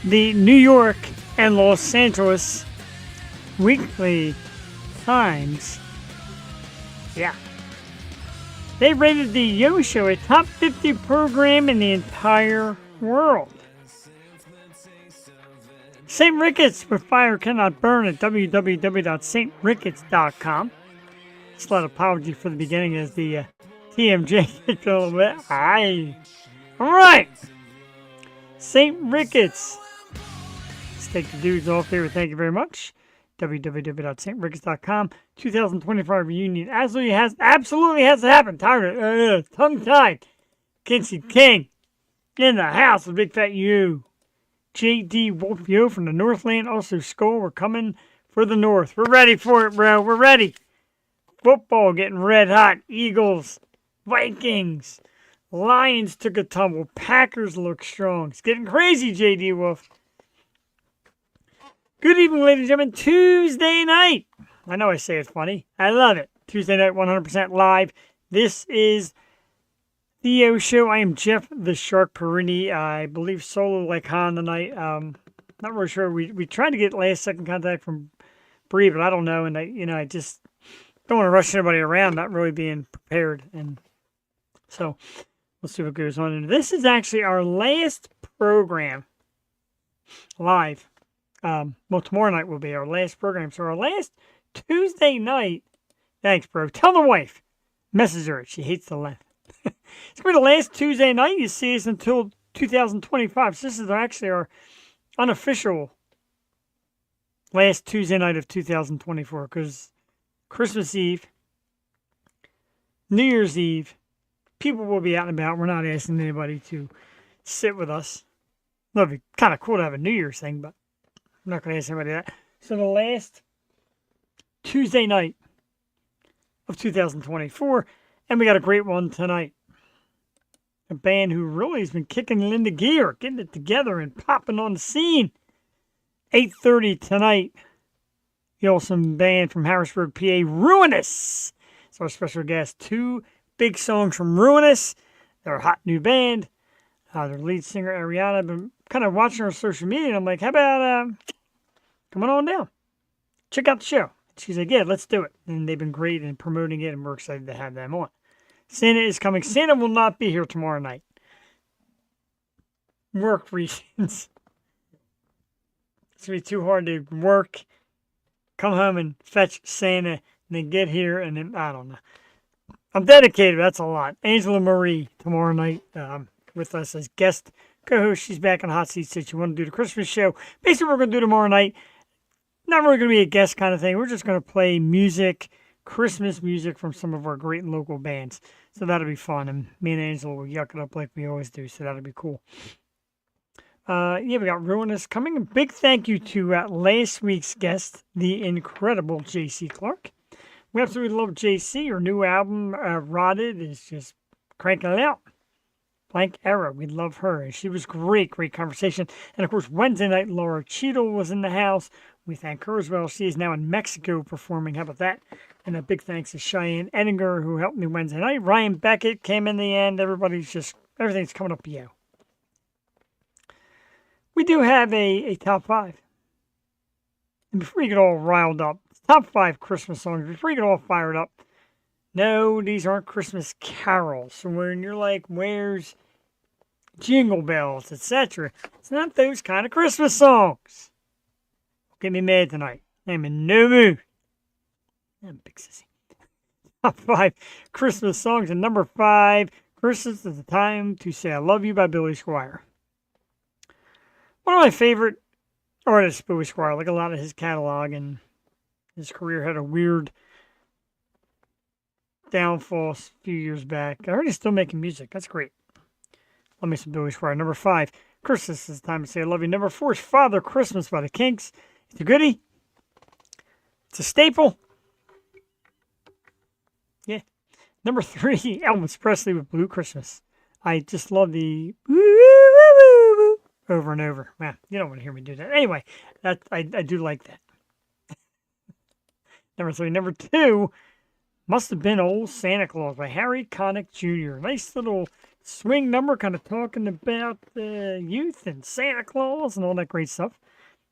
The New York and Los Angeles Weekly Times, yeah, they rated the Yo Show a top 50 program in the entire world. St. Ricketts, where fire cannot burn, at www.stricketts.com. Slight apology for the beginning as the TMJ kicked a little bit. Aye. All right. St. Ricketts. Let's take the dudes off there. Thank you very much. www.stricketts.com. 2025 reunion absolutely has to happen. Tired, tongue-tied. Kinsey King in the house with Big Fat U. J.D. Wolf Yo from the Northland. Also, Skull, we're coming for the North. We're ready for it, bro. We're ready. Football getting red hot. Eagles, Vikings, Lions took a tumble. Packers look strong. It's getting crazy, J.D. Wolf. Good evening, ladies and gentlemen. Tuesday night. I know I say it's funny. I love it. Tuesday night, 100% live. This is Theo Show. I am Jeff the Shark Perini. I believe solo like Han tonight. Not really sure. We tried to get last second contact from Bree, but I don't know. And I just don't want to rush anybody around, not really being prepared. And so we'll see what goes on. And this is actually our last program live. Well, tomorrow night will be our last program. So our last Tuesday night. Thanks, bro. Tell the wife. Message her. She hates the length. It's going to be the last Tuesday night you see us until 2025. So this is actually our unofficial last Tuesday night of 2024 because Christmas Eve, New Year's Eve, people will be out and about. We're not asking anybody to sit with us. That'd be kind of cool to have a New Year's thing, but I'm not going to ask anybody that. So the last Tuesday night of 2024, and we got a great one tonight. A band who really has been kicking it into gear, getting it together and popping on the scene. 8:30 tonight. The awesome band from Harrisburg, PA, Ruiness. It's our special guest. 2 big songs from Ruiness. They're a hot new band. Their lead singer, Ariana. I've been kind of watching her social media, and I'm like, how about coming on down? Check out the show. She's like, yeah, let's do it. And they've been great in promoting it, and we're excited to have them on. Santa is coming. Santa will not be here tomorrow night. Work reasons. It's going to be too hard to work, come home and fetch Santa, and then get here, and then, I don't know. I'm dedicated. That's a lot. Angela Marie tomorrow night with us as guest co-host. She's back on Hot Seat, so she wanted to do the Christmas show. Basically, what we're going to do tomorrow night, not really going to be a guest kind of thing. We're just going to play music, Christmas music from some of our great local bands. So that'll be fun. And me and Angela will yuck it up like we always do. So that'll be cool. Yeah, we got Ruiness coming. A big thank you to last week's guest, the incredible J.C. Clark. We absolutely love J.C. Her new album, Rotted, is just cranking it out. Blank Era. We love her. She was great conversation. And of course, Wednesday night, Laura Cheadle was in the house. We thank her as well. She is now in Mexico performing. How about that? And a big thanks to Cheyenne Edinger, who helped me Wednesday night. Ryan Beckett came in the end. Everything's coming up to you. We do have a top 5. And before you get all riled up, top 5 Christmas songs, before you get all fired up, no, these aren't Christmas carols. So when you're like, where's Jingle Bells, etc., it's not those kind of Christmas songs. Get me mad tonight. I'm in no mood. I'm a big sissy. Top 5 Christmas songs. And number 5, Christmas is the Time to Say I Love You by Billy Squier. One of my favorite artists, Billy Squier. I like a lot of his catalog, and his career had a weird downfall a few years back. I heard he's still making music. That's great. Love me some Billy Squier. Number 5, Christmas is the Time to Say I Love You. Number 4 is Father Christmas by the Kinks. It's a goodie. It's a staple. Yeah. Number 3, Elvis Presley with Blue Christmas. I just love the woo, woo, woo, woo, over and over. Man, you don't want to hear me do that. Anyway, I do like that. Number 3. Number 2, must have been Old Santa Claus by Harry Connick Jr. Nice little swing number, kind of talking about youth and Santa Claus and all that great stuff.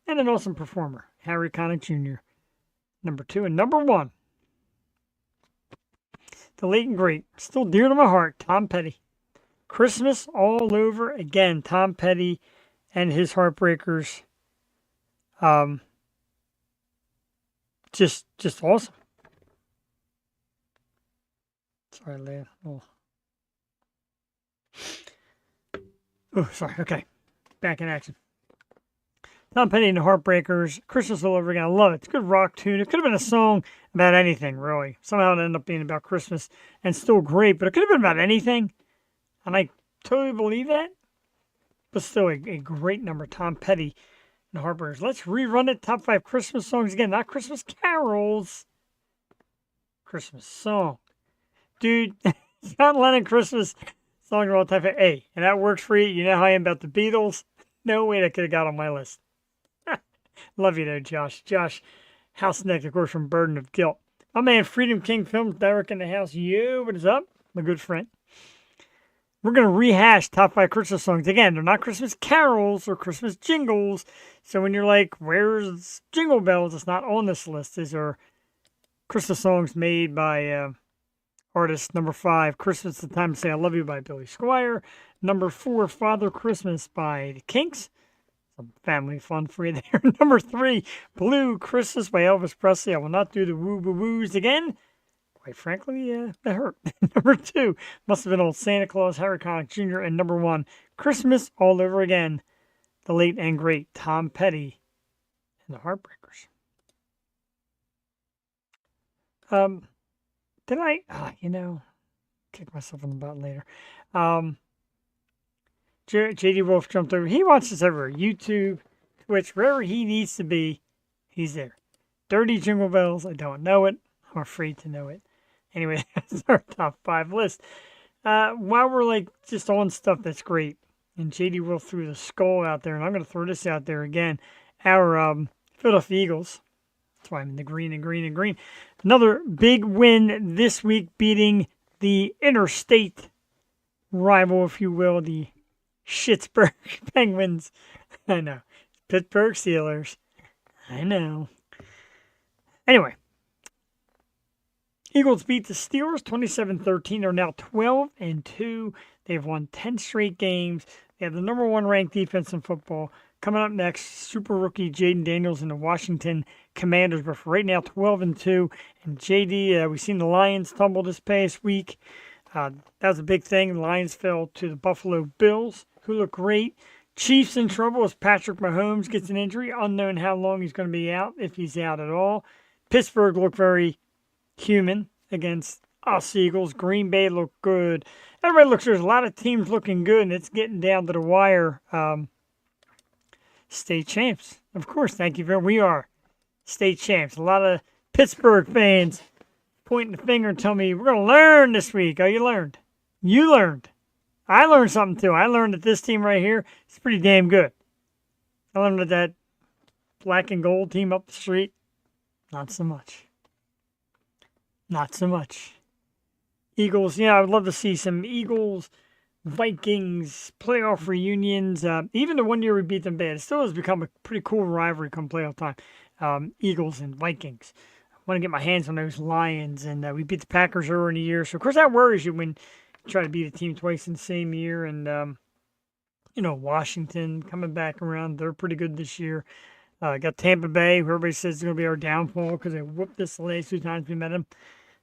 And an awesome performer, Harry Connick Jr., number 2. And number 1, the late and great, still dear to my heart, Tom Petty. Christmas All Over Again. Tom Petty and his Heartbreakers. Just awesome. Sorry, Leah. Oh, sorry. Okay. Back in action. Tom Petty and the Heartbreakers. Christmas All Over Again. I love it. It's a good rock tune. It could have been a song about anything, really. Somehow it ended up being about Christmas and still great, but it could have been about anything. And I totally believe that. But still a great number. Tom Petty and the Heartbreakers. Let's rerun it. Top 5 Christmas songs again. Not Christmas carols. Christmas song. Dude, John Lennon Christmas songs are all time. Hey, and that works for you. You know how I am about the Beatles. No way that could have got on my list. Love you though, Josh. Josh Houseneck, of course, from Burden of Guilt. My man, Freedom King Films, Derek in the house. Yo, what is up? My good friend. We're going to rehash top 5 Christmas songs. Again, they're not Christmas carols or Christmas jingles. So when you're like, where's Jingle Bells? It's not on this list. These are Christmas songs made by artists. Number 5, Christmas the Time to Say I Love You by Billy Squier. Number 4, Father Christmas by the Kinks. Some family fun for you there. Number 3, Blue Christmas by Elvis Presley. I will not do the woo-boo-woos again. Quite frankly, that hurt. Number 2, must have been old Santa Claus, Harry Connick Jr. And number 1, Christmas All Over Again, the late and great Tom Petty and the Heartbreakers. Did I, kick myself in the butt later. JD Wolf jumped over. He watches everywhere. YouTube, Twitch, wherever he needs to be, he's there. Dirty Jingle Bells, I don't know it. I'm afraid to know it. Anyway, that's our top 5 list. While we're just on stuff that's great, and JD Wolf threw the skull out there, and I'm going to throw this out there again. Our Philadelphia Eagles. That's why I'm in the green and green and green. Another big win this week, beating the interstate rival, if you will, the Schittsburg Penguins. I know. Pittsburgh Steelers. I know. Anyway. Eagles beat the Steelers 27-13. They're now 12-2. They've won 10 straight games. They have the number 1 ranked defense in football. Coming up next, super rookie Jaden Daniels and the Washington Commanders. But for right now, 12-2. And JD, we've seen the Lions tumble this past week. That was a big thing. The Lions fell to the Buffalo Bills, who look great. Chiefs in trouble as Patrick Mahomes gets an injury. Unknown how long he's going to be out, if he's out at all. Pittsburgh looked very human against us Eagles. Green Bay looked good. Everybody looks, there's a lot of teams looking good, and it's getting down to the wire. State champs. Of course, thank you very much. We are state champs. A lot of Pittsburgh fans pointing the finger and telling me, we're going to learn this week. Oh, you learned. You learned. I learned something too. I learned that this team right here is pretty damn good. I learned that black and gold team up the street, not so much. Not so much. Eagles, I would love to see some Eagles, Vikings, playoff reunions. Even the one year we beat them bad, it still has become a pretty cool rivalry come playoff time. Eagles and Vikings. I want to get my hands on those Lions, and we beat the Packers earlier in the year. So, of course, that worries you when you try to beat a team twice in the same year. And, Washington coming back around. They're pretty good this year. Got Tampa Bay, who everybody says is going to be our downfall because they whooped us the last 2 times we met them.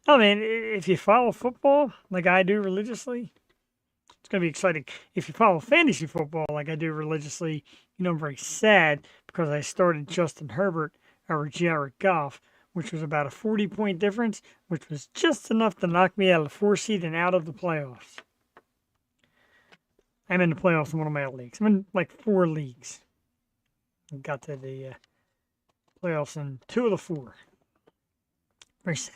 Oh, man, if you follow football like I do religiously, it's going to be exciting. If you follow fantasy football like I do religiously, I'm very sad because I started Justin Herbert over Jared Goff, which was about a 40-point difference, which was just enough to knock me out of the 4 seed and out of the playoffs. I'm in the playoffs in one of my leagues. I'm in 4 leagues. I got to the playoffs in 2 of the 4. Very sad.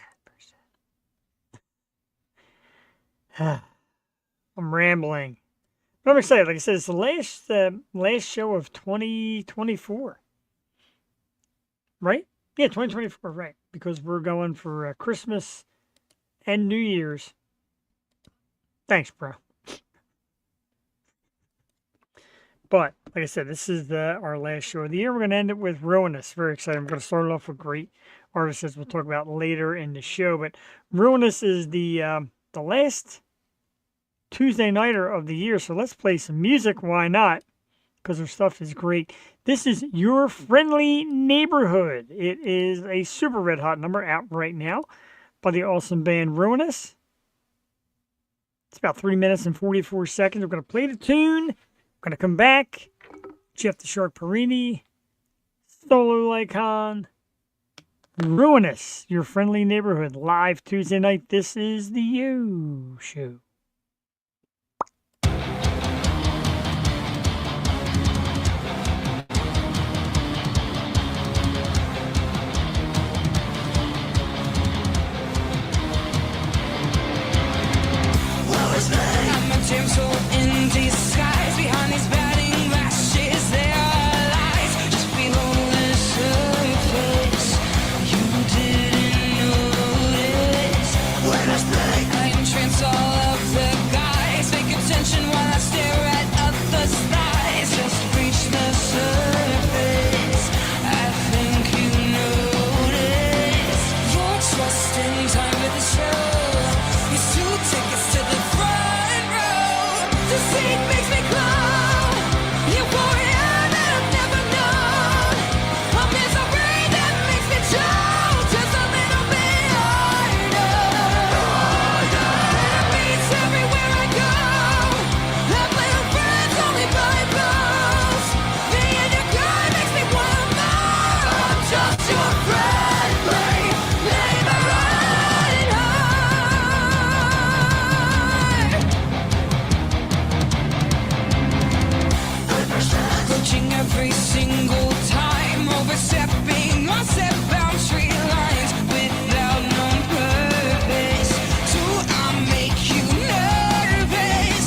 I'm rambling. But I'm excited. Like I said, it's the last show of 2024. Right? Yeah, 2024, right. Because we're going for Christmas and New Year's. Thanks, bro. But, like I said, this is our last show of the year. We're going to end it with Ruiness. Very excited. I'm going to start it off with great artists as we'll talk about later in the show. But Ruiness is the last Tuesday nighter of the year. So let's play some music. Why not? Because their stuff is great. This is Your Friendly Neighborhood. It is a super red hot number out right now by the awesome band Ruiness. It's about 3 minutes and 44 seconds. We're going to play the tune. We're going to come back. Jeff the Shark Perini, Solo Lycon, Ruinous, Your Friendly Neighborhood, live Tuesday night. This is the You Show. Damsel in disguise behind these batting lashes, there are lies just below the surface. You didn't notice when I speak. I entrance all of the guys, fake attention while I stare at other skies. Just reach the surface. I think you notice. Your trust in time with the show is to take us to the front. The seat makes me glow. Euphoria that I've never known. A misery that makes me chill. Just a little bit harder. Enemies everywhere I go. Have little friends only by close. Being your guy makes me want more. I'm just your friendly neighborhood. Every single time, overstepping on set boundary lines without known purpose. Do I make you nervous?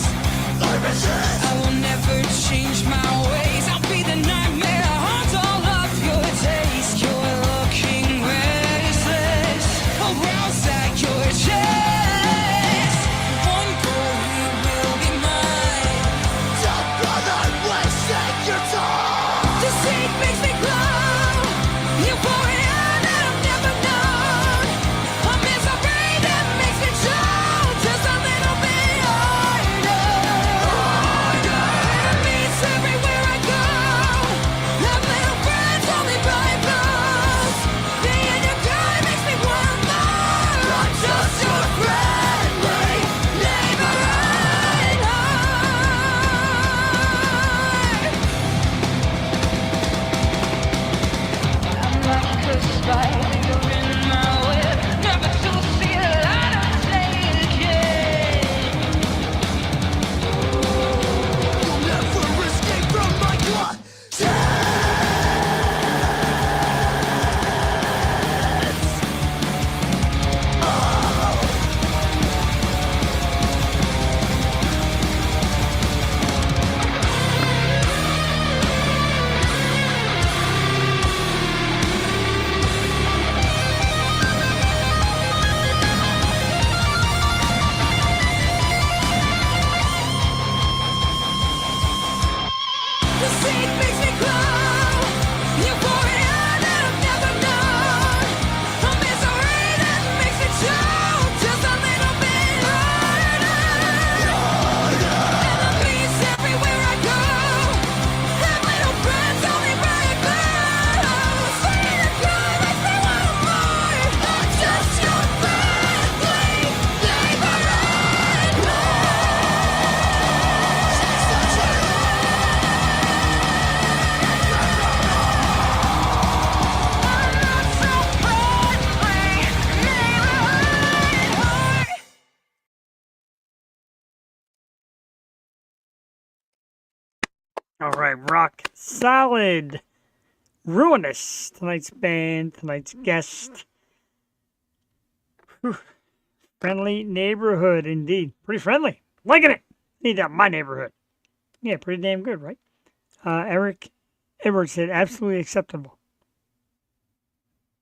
I will never change my ways. I'll be the nightmare, haunt all of your days. You're looking restless, aroused at your chest. One goal, you will be mine. Don't bother wasting your time. The seat makes me glow. Euphoria that I've never known. A misery that makes me chill. Just a little bit harder. Enemies everywhere I go. Have little friends only by close. Being your guy makes me want more. I'm just your friendly neighborhood. Like a spider in my web, never to see the light of day again. You'll never escape from my clutches. The seat makes me glow. Euphoria that I've never known. A misery that makes me chill. Just a little bit harder. Enemies everywhere I go. Have little friends only by close. Being a guy makes me want more. I'm just your friendly neighborhood. All right, rock solid. Ruinous, tonight's band, tonight's guest. Whew. Friendly neighborhood, indeed. Pretty friendly. Liking it. Need that in my neighborhood. Yeah, pretty damn good, right? Eric Edwards said absolutely acceptable.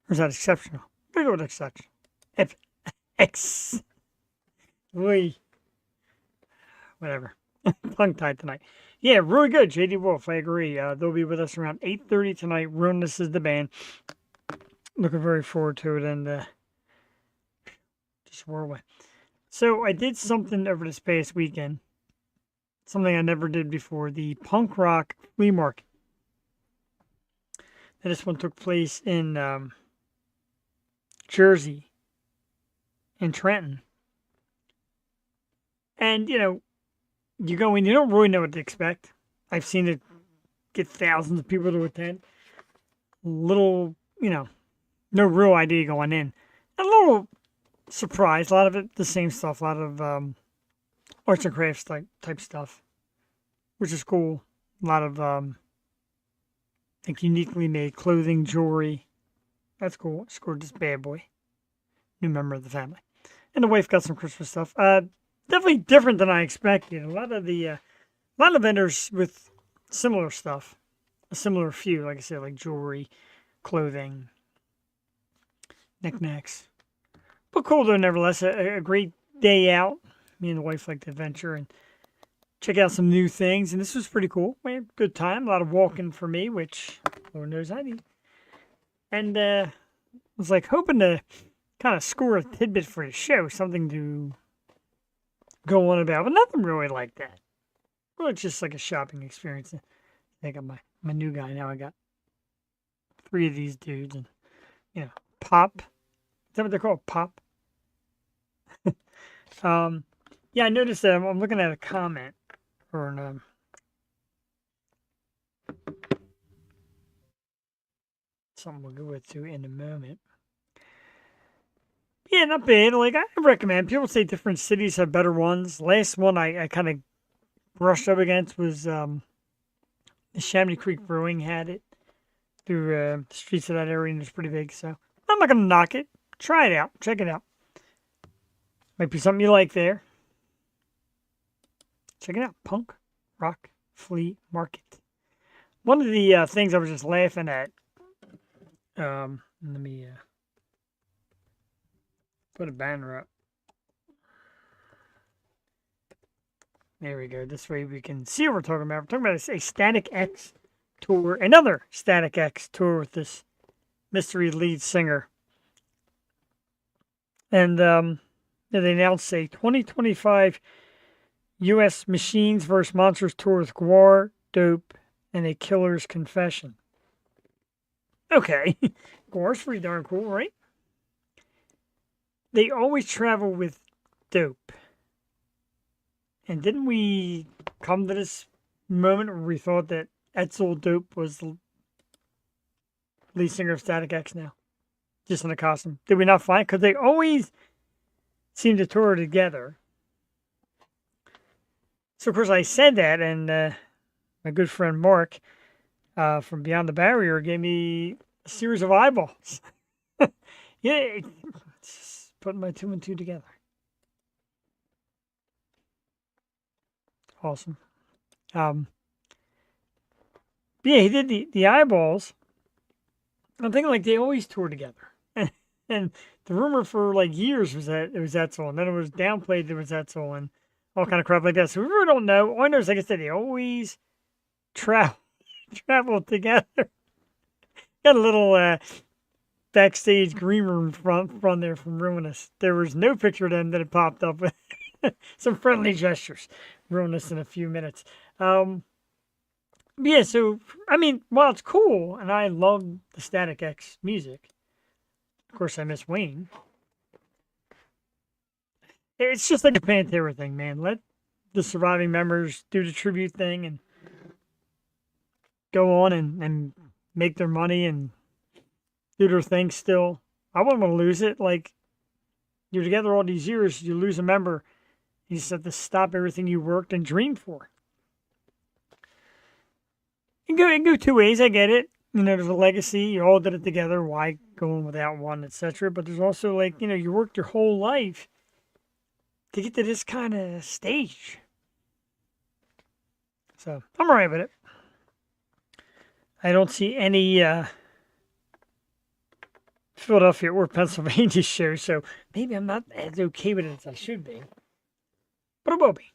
Or is that exceptional? Big old exceptional. Whatever. tongue-tied tonight. Yeah, really good. JD Wolf, I agree. They'll be with us around 8:30 tonight. Ruiness is the band. Looking very forward to it, and just whirlwind. So I did something over this past weekend, something I never did before, the punk rock flea market. And this one took place in Jersey, in Trenton. And, you go in, you don't really know what to expect. I've seen it get thousands of people to attend. Little, no real idea going in. A little surprised. A lot of it, the same stuff. A lot of arts and crafts type stuff, which is cool. A lot of, uniquely made clothing, jewelry. That's cool. Scored this bad boy. New member of the family. And the wife got some Christmas stuff. Definitely different than I expected. A lot of vendors with similar stuff. A similar few, like I said, like jewelry, clothing, knickknacks. But cool though, nevertheless. A great day out. Me and the wife like to adventure and check out some new things. And this was pretty cool. We had a good time. A lot of walking for me, which Lord knows I need. And was like hoping to kind of score a tidbit for the show, something to go on about, but nothing really like that. Well, it's just like a shopping experience. I got my new guy now. I got 3 of these dudes, and Pop. Is that what they're called? Pop. Yeah, I noticed that I'm looking at a comment or something we'll go with to in a moment. Yeah, not bad. Like, I recommend. People say different cities have better ones. Last one I kind of brushed up against was the Chamonix Creek Brewing had it through the streets of that area, and it's pretty big. So I'm not going to knock it. Try it out. Check it out. Might be something you like there. Check it out. Punk Rock Flea Market. One of the things I was just laughing at, let me put a banner up. There we go. This way we can see what we're talking about. We're talking about a Static X tour, another Static X tour with this mystery lead singer. And they announced a 2025 U.S. Machines vs. Monsters tour with Gwar, Dope, and A Killer's Confession. Okay. Gwar's pretty darn cool, right? They always travel with Dope. And didn't we come to this moment where we thought that Etzel Dope was the lead singer of Static X now? Just in a costume. Did we not find? Because they always seem to tour together. So, of course, I said that, and my good friend Mark from Beyond the Barrier gave me a series of eyeballs. Yeah, just putting my 2 and 2 together. Awesome. Yeah, he did the eyeballs. I'm thinking like they always tour together. And the rumor for like years was that it was Etzel, and then it was downplayed there was Etzel, and all kind of crap like that. So we really don't know. All I know is, like I said, they always travel together. Got a little backstage green room front there from Ruiness. There was no picture of them that had popped up with some friendly gestures. Ruiness in a few minutes. Yeah, so, I mean, while it's cool, and I love the Static X music, of course I miss Wayne. It's just like a Pantera thing, man. Let the surviving members do the tribute thing and go on and make their money and do their thing still. I wouldn't want to lose it. Like, you're together all these years, you lose a member, you just have to stop everything you worked and dreamed for. It can go 2 ways, I get it. There's a legacy, you all did it together, why going without one, etc. But there's also like, you worked your whole life to get to this kind of stage. So, I'm alright with it. I don't see any Philadelphia or Pennsylvania shows, so maybe I'm not as okay with it as I should be. But it will be.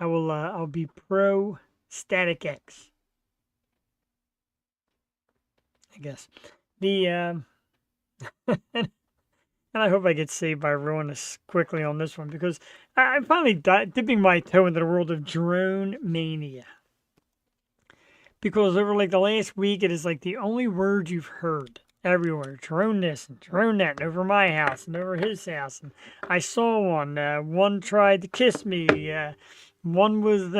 I'll be pro Static X, I guess. The and I hope I get saved by Ruiness quickly on this one because I'm finally dipping my toe into the world of drone mania. Because over like the last week, it is like the only word you've heard everywhere. Drone this and drone that, and over my house and over his house. And I saw one. One tried to kiss me. One was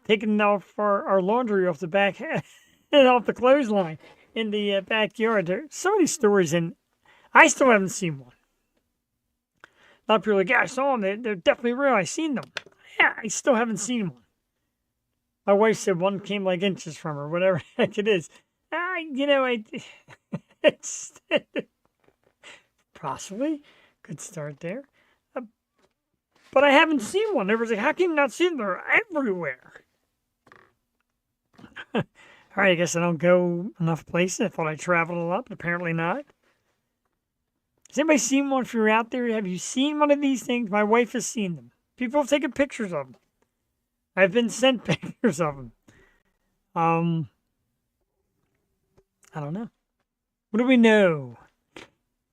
taking off our laundry off the back and off the clothesline in the backyard. There's so many stories, and I still haven't seen one. A lot of people are like, yeah, I saw them. They're definitely real. I seen them. Yeah, I still haven't seen one. My wife said one came like inches from her, whatever the heck it is. It's possibly could start there. But I haven't seen one. Everyone's like, how can you not see them? They're everywhere. All right, I guess I don't go enough places. I thought I traveled a lot, but apparently not. Has anybody seen one? If you're out there, have you seen one of these things? My wife has seen them. People have taken pictures of them. I've been sent pictures of them. I don't know. What do we know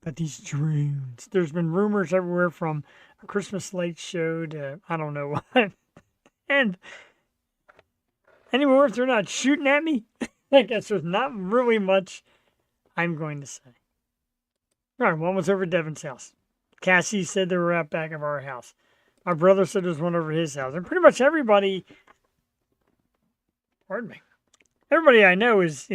about these drones? There's been rumors everywhere from a Christmas light show to I don't know what. And anymore, if they're not shooting at me, I guess there's not really much I'm going to say. All right, one was over at Devin's house. Cassie said they were out back of our house. My brother said there's one over his house. And pretty much everybody, pardon me, everybody I know is,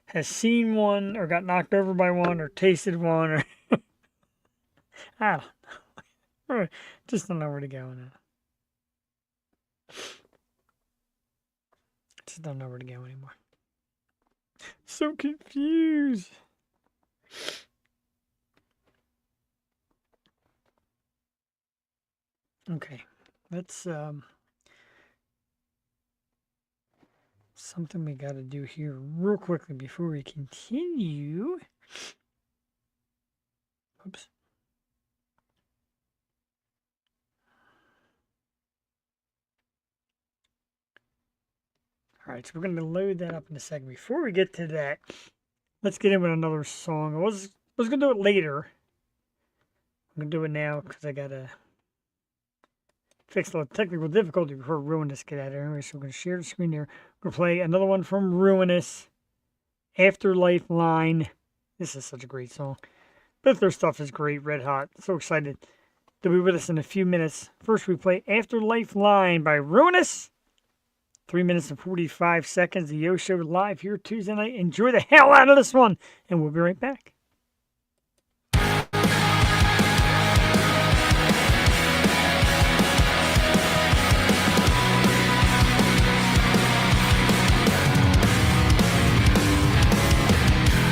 has seen one or got knocked over by one or tasted one or, I don't know. Just don't know where to go now. Just don't know where to go anymore. So confused. Okay, let's, something we got to do here real quickly before we continue. Oops. All right, so we're going to load that up in a second. Before we get to that, let's get in with another song. I was going to do it later. I'm going to do it now because I got to fix the technical difficulty before Ruiness get out of here. Anyway, so we're going to share the screen here. We're going to play another one from Ruiness, Afterlife Line. This is such a great song. Both their stuff is great, red hot. So excited to be with us in a few minutes. First, we play Afterlife Line by Ruiness. 3 minutes and 45 seconds. The Yo Show live here Tuesday night. Enjoy the hell out of this one, and we'll be right back.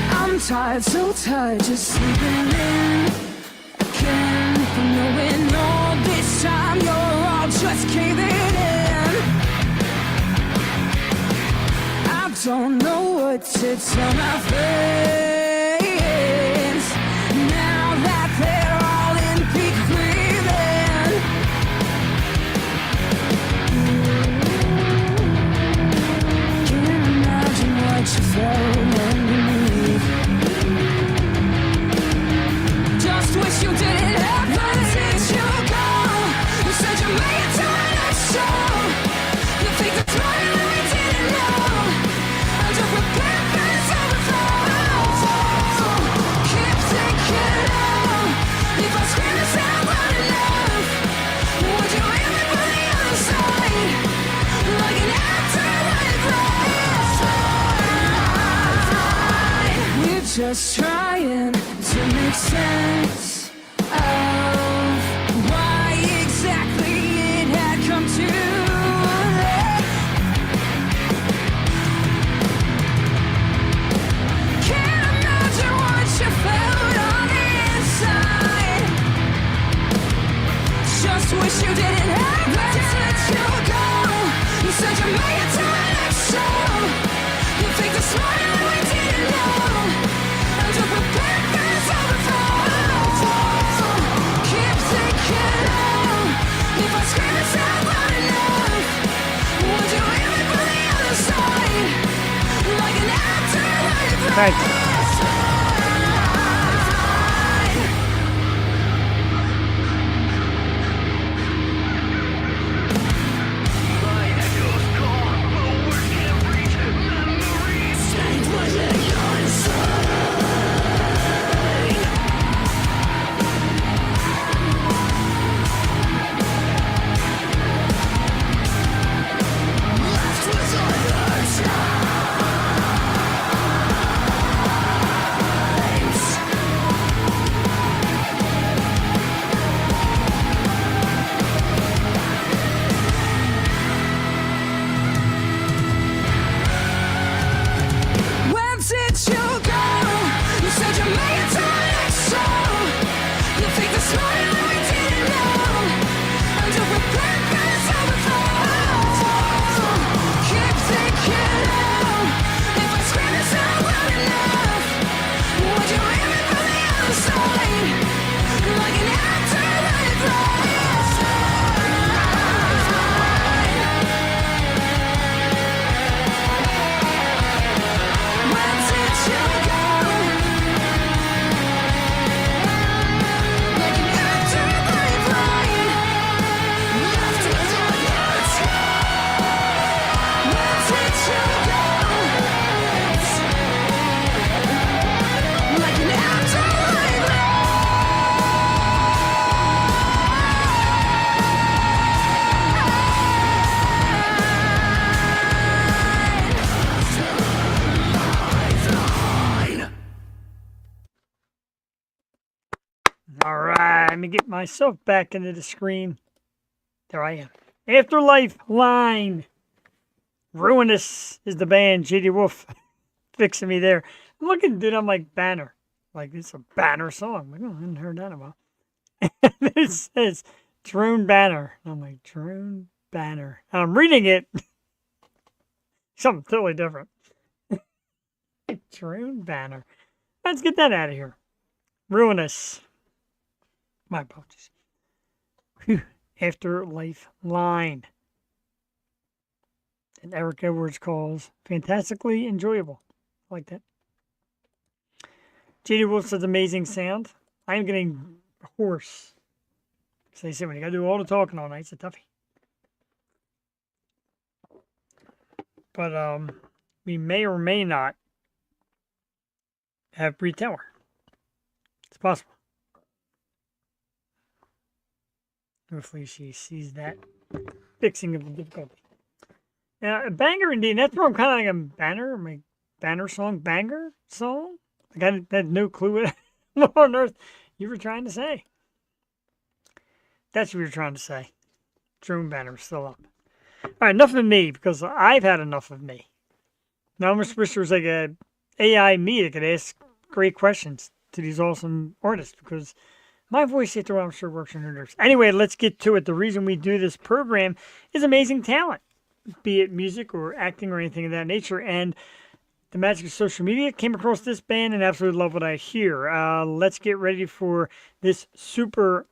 I'm tired, so tired, just sleeping in again. But knowing all this time you're all just caving in. I don't know what to tell my friends now that they're all in peak breathing. Can't imagine what you felt underneath. Just wish you didn't have to let you go. You said you made it to the next show. You think that's why we didn't know. I'm just prepared for this overflow. Keep thinking of if I scream this out loud enough, would you hear me from the other side? Like an afterlife ride. We're just trying to make sense of why exactly it had come to that. Can't imagine what you felt on the inside. Just wish you didn't have to let you go. You said you made it to the next show. You think the smarter we didn't know. I'm just prepared for this overflow. Thank you. Where did you go? You said you made it to the next show. You think this morning that we didn't know. And to prepare for this overflow. Keep thinking low. If I scream this out loud enough, would you hear me from the other side? Like an afterlife ride. Where did you go? Like an afterlife ride. Left with all your time. Where did you go? Like an afterlife All right, let me get myself back into the screen. There I am. Afterlife Line. Ruiness is the band. JD Wolf fixing me there. I'm looking, dude, I'm like Banner. Like, it's a Banner song. I'm like, oh, I haven't heard that in a while. And it says Drone Banner. And I'm like, Drone Banner. And I'm reading it. Something totally different. Drone Banner. Let's get that out of here. Ruinous. My apologies. Whew. Afterlife Line. And Eric Edwards calls fantastically enjoyable. I like that. JD Wolf says amazing sound. I am getting hoarse. So they say when you gotta do all the talking all night, it's a toughie. But we may or may not have Bree Tower. It's possible. Hopefully she sees that fixing of the difficulty. A banger indeed. That's where I'm kind of like a banner, my banner song, banger song. Like I had no clue what on earth you were trying to say. That's what you were trying to say. Drone Banner still up. All right, enough of me because I've had enough of me. Now I'm wish there was like a AI me that could ask great questions to these awesome artists because my voice after a while I'm sure works on your nerves. Anyway, let's get to it. The reason we do this program is amazing talent, be it music or acting or anything of that nature. And the magic of social media came across this band and absolutely love what I hear. Let's get ready for this super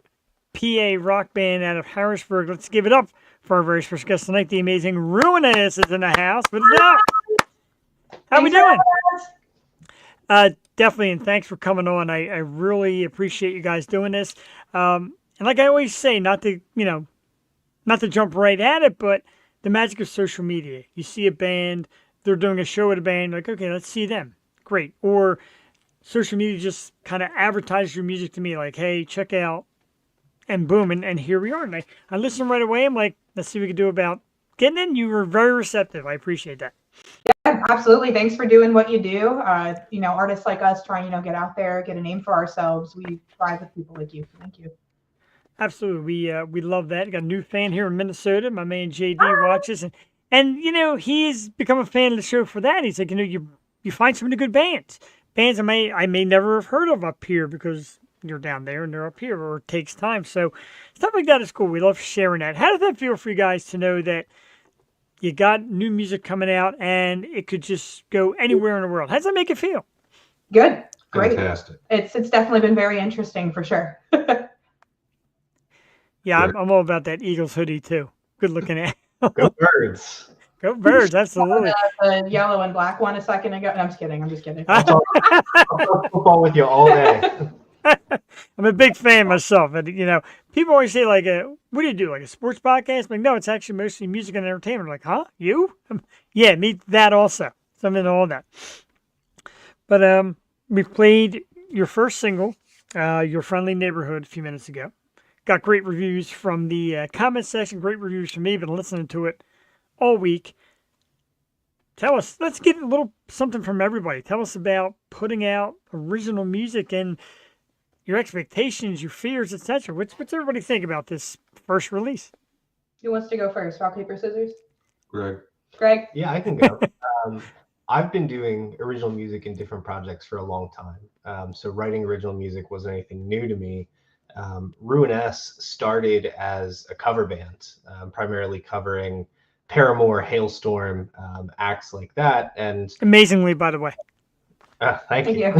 PA rock band out of Harrisburg. Let's give it up for our very special guest tonight. The amazing Ruiness is in the house. What's up? How we doing? Definitely, and thanks for coming on. I really appreciate you guys doing this. And like I always say, not to jump right at it, but the magic of social media. You see a band, they're doing a show at a band, like, okay, let's see them. Great. Or social media just kind of advertises your music to me, like, hey, check out, and boom, and here we are. And I listen right away. I'm like, let's see what we can do about getting in. You were very receptive. I appreciate that. Yeah, absolutely. Thanks for doing what you do. Artists like us trying, get out there, get a name for ourselves. We thrive with people like you. Thank you. Absolutely. We love that. Got a new fan here in Minnesota. My man JD watches and he's become a fan of the show for that. He's like, you find some of the good bands. Bands I may never have heard of up here because you're down there and they're up here, or it takes time. So stuff like that is cool. We love sharing that. How does that feel for you guys to know that you got new music coming out and it could just go anywhere in the world? How does that make you feel? Good. Great. Fantastic. It's definitely been very interesting for sure. Yeah, I'm all about that Eagles hoodie too. Good looking at. Go Birds. Go Birds, absolutely. The yellow and black one a second ago. No, I'm just kidding. I'm just kidding. I'll talk football with you all day. I'm a big fan myself. And, people always say, like, what do you do, like a sports podcast? I'm like, no, it's actually mostly music and entertainment. I'm like, huh? You? Yeah, me that also. So I'm into all that. But we played your first single, Your Friendly Neighborhood, a few minutes ago. Got great reviews from the comment section, great reviews from me. Been listening to it all week. Tell us, let's get a little something from everybody. Tell us about putting out original music and your expectations, your fears, etc. What's everybody think about this first release? Who wants to go first? Rock, paper, scissors? Greg. Greg? Yeah, I can go. I've been doing original music in different projects for a long time. So writing original music wasn't anything new to me. Ruiness started as a cover band, primarily covering Paramore, Hailstorm, acts like that. And amazingly, by the way. Thank you.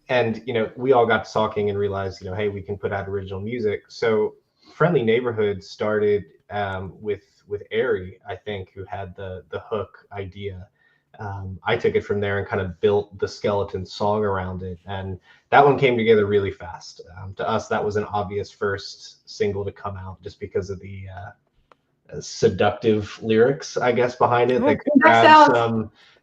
And, we all got to talking and realized, hey, we can put out original music. So Friendly Neighborhood started with Ari, I think, who had the hook idea. I took it from there and kind of built the skeleton song around it. And that one came together really fast. To us, that was an obvious first single to come out just because of the seductive lyrics, I guess, behind it. That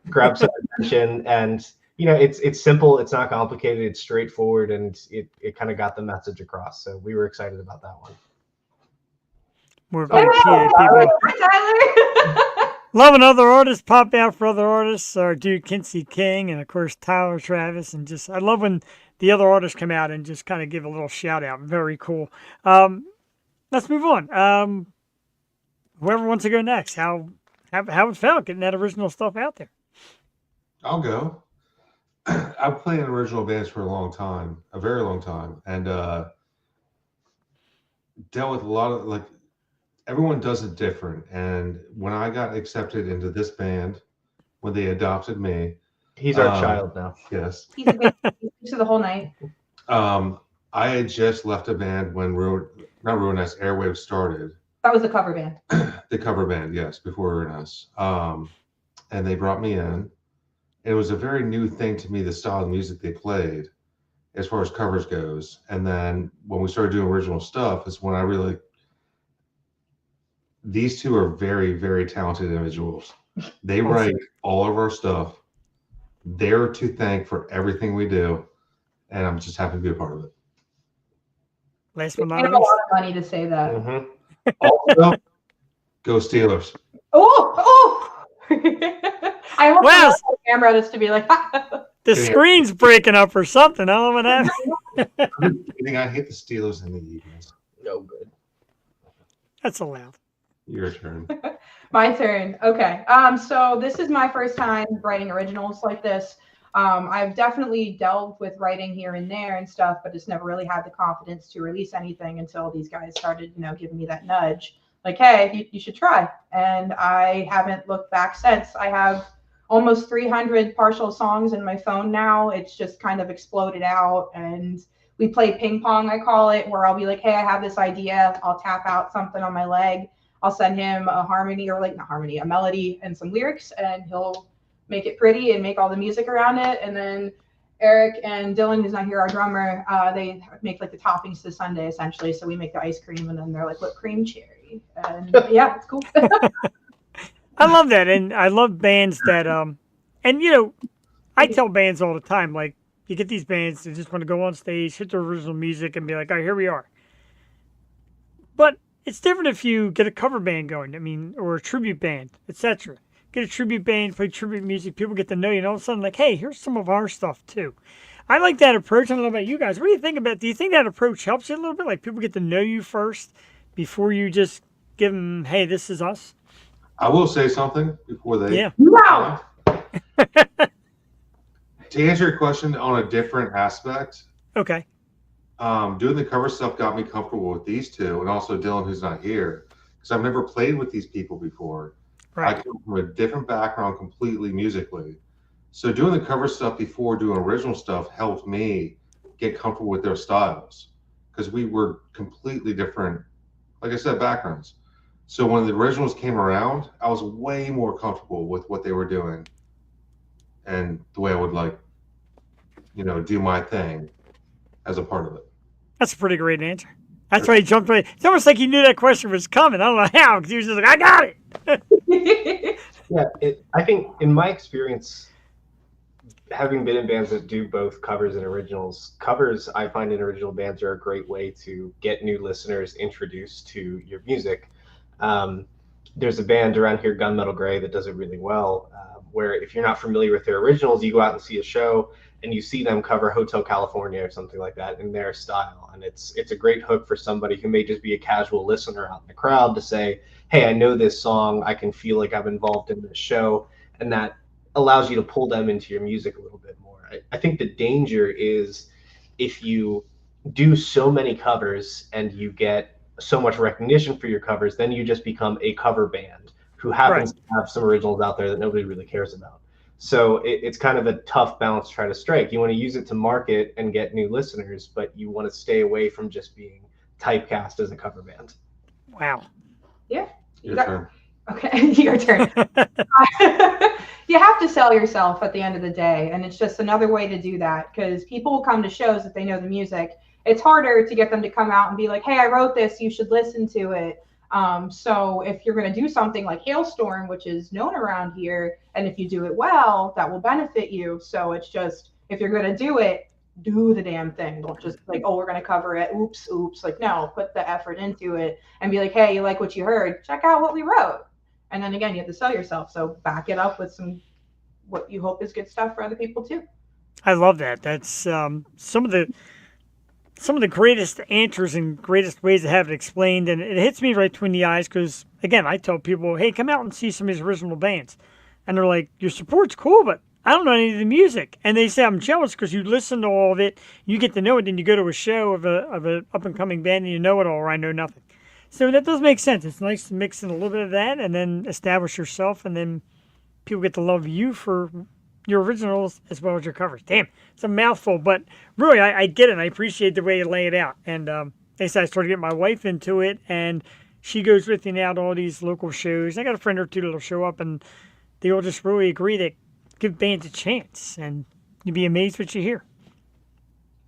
grab some attention. And, it's simple. It's not complicated. It's straightforward. And it kind of got the message across. So we were excited about that one. We're very PA people. Hi, Tyler. Loving other artists, pop out for other artists. Our dude Kinsey King, and of course Tyler Travis, and I love when the other artists come out and just kind of give a little shout out. Very cool. Let's move on. Whoever wants to go next, how it felt getting that original stuff out there. I'll go. I've played in original bands for a long time, a very long time, and dealt with a lot of everyone does it different. And when I got accepted into this band, when they adopted me, he's our child now. Yes, He's to the whole night. I had just left a band when not Ruiness, Airwaves started. That was the cover band. The cover band, yes, before Ruiness. And they brought me in. It was a very new thing to me, the style of music they played, as far as covers goes. And then when we started doing original stuff, is when I really. These two are very, very talented individuals. They write all of our stuff. They're to thank for everything we do, and I'm just happy to be a part of it. Last I but have not a least. lot of money to say that. Mm-hmm. Also, go Steelers. Oh! I hope Wow. the camera just to be like, The screen's breaking up or something. I don't know what happened. I hate the Steelers in the evenings. No good. That's allowed. Your turn. My turn. Okay. So this is my first time writing originals like this. I've definitely delved with writing here and there and stuff, but just never really had the confidence to release anything until these guys started, giving me that nudge. Like, hey, you should try. And I haven't looked back since. I have almost 300 partial songs in my phone now. It's just kind of exploded out. And we play ping pong, I call it, where I'll be like, hey, I have this idea. I'll tap out something on my leg. I'll send him a harmony a melody and some lyrics, and he'll make it pretty and make all the music around it. And then Eric and Dylan, who's not here, our drummer, they make the toppings to the sundae essentially. So we make the ice cream, and then they're whipped cream cherry. And yeah, it's cool. I love that, and I love bands that I tell bands all the time, like, you get these bands that just want to go on stage, hit their original music, and be like, all right, here we are. But it's different if you get a cover band going, or a tribute band, etc. Get a tribute band, play tribute music, people get to know you, and all of a sudden, like, hey, here's some of our stuff, too. I like that approach. I don't know about you guys. What do you think about it? Do you think that approach helps you a little bit? Like, people get to know you first before you just give them, hey, this is us? I will say something before they. Yeah. Wow. To answer your question on a different aspect, Okay. doing the cover stuff got me comfortable with these two, and also Dylan, who's not here, because I've never played with these people before. Right. I come from a different background completely musically. So doing the cover stuff before doing original stuff helped me get comfortable with their styles, because we were completely different, like I said, backgrounds. So when the originals came around, I was way more comfortable with what they were doing and the way I would like, do my thing as a part of it. That's a pretty great answer. That's why he jumped right. It's almost like he knew that question was coming. I don't know how, because he was just like, I got it. Yeah, I think in my experience, having been in bands that do both covers and originals, covers I find in original bands are a great way to get new listeners introduced to your music. There's a band around here, Gunmetal Gray, that does it really well, where if you're not familiar with their originals, you go out and see a show and you see them cover Hotel California or something like that in their style. And it's a great hook for somebody who may just be a casual listener out in the crowd to say, hey, I know this song, I can feel like I'm involved in this show. And that allows you to pull them into your music a little bit more. I think the danger is if you do so many covers and you get so much recognition for your covers, then you just become a cover band who happens to have some originals out there that nobody really cares about. So it's kind of a tough balance to try to strike. You want to use it to market and get new listeners, but you want to stay away from just being typecast as a cover band. Wow. Yeah. Your turn. Okay, your turn. You have to sell yourself at the end of the day, and it's just another way to do that, because people will come to shows if they know the music. It's harder to get them to come out and be like, hey, I wrote this, you should listen to it. So if you're going to do something like Hailstorm, which is known around here, and if you do it well, that will benefit you. So it's just, if you're going to do it, do the damn thing. Don't just like, oh, we're going to cover it. Oops. Like, no, put the effort into it and be like, hey, you like what you heard? Check out what we wrote. And then again, you have to sell yourself. So back it up with what you hope is good stuff for other people too. I love that. That's some of the greatest answers and greatest ways to have it explained. And it hits me right between the eyes because, again, I tell people, hey, come out and see some of these original bands. And they're like, your support's cool, but I don't know any of the music. And they say, I'm jealous because you listen to all of it, you get to know it, then you go to a show of an up-and-coming band and you know it all, or I know nothing. So that does make sense. It's nice to mix in a little bit of that and then establish yourself, and then people get to love you for your originals as well as your covers. Damn, it's a mouthful, but really, I get it. I appreciate the way you lay it out. And they said I started getting my wife into it, and she goes with me now to all these local shows. I got a friend or two that'll show up, and they all just really agree that give bands a chance, and you'd be amazed what you hear.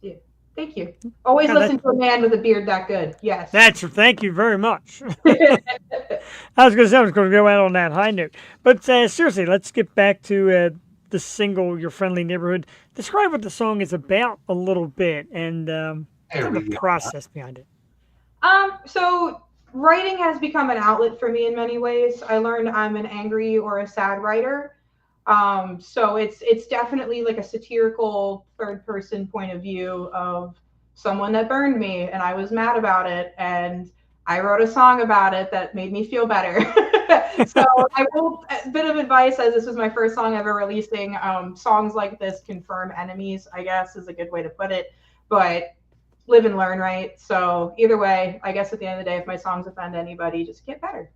Yeah. Thank you. Always listen to a man with a beard that good. Yes. Thank you very much. I was going to go out on that high note. But seriously, let's get back to the single, Your Friendly Neighborhood. Describe what the song is about a little bit and the process behind it. So writing has become an outlet for me in many ways. I learned I'm an angry or a sad writer. So it's definitely like a satirical third person point of view of someone that burned me and I was mad about it, and I wrote a song about it that made me feel better. So I will, a bit of advice, as this was my first song ever releasing, songs like this confirm enemies, I guess is a good way to put it, but live and learn, right? So either way, I guess at the end of the day, if my songs offend anybody, just get better.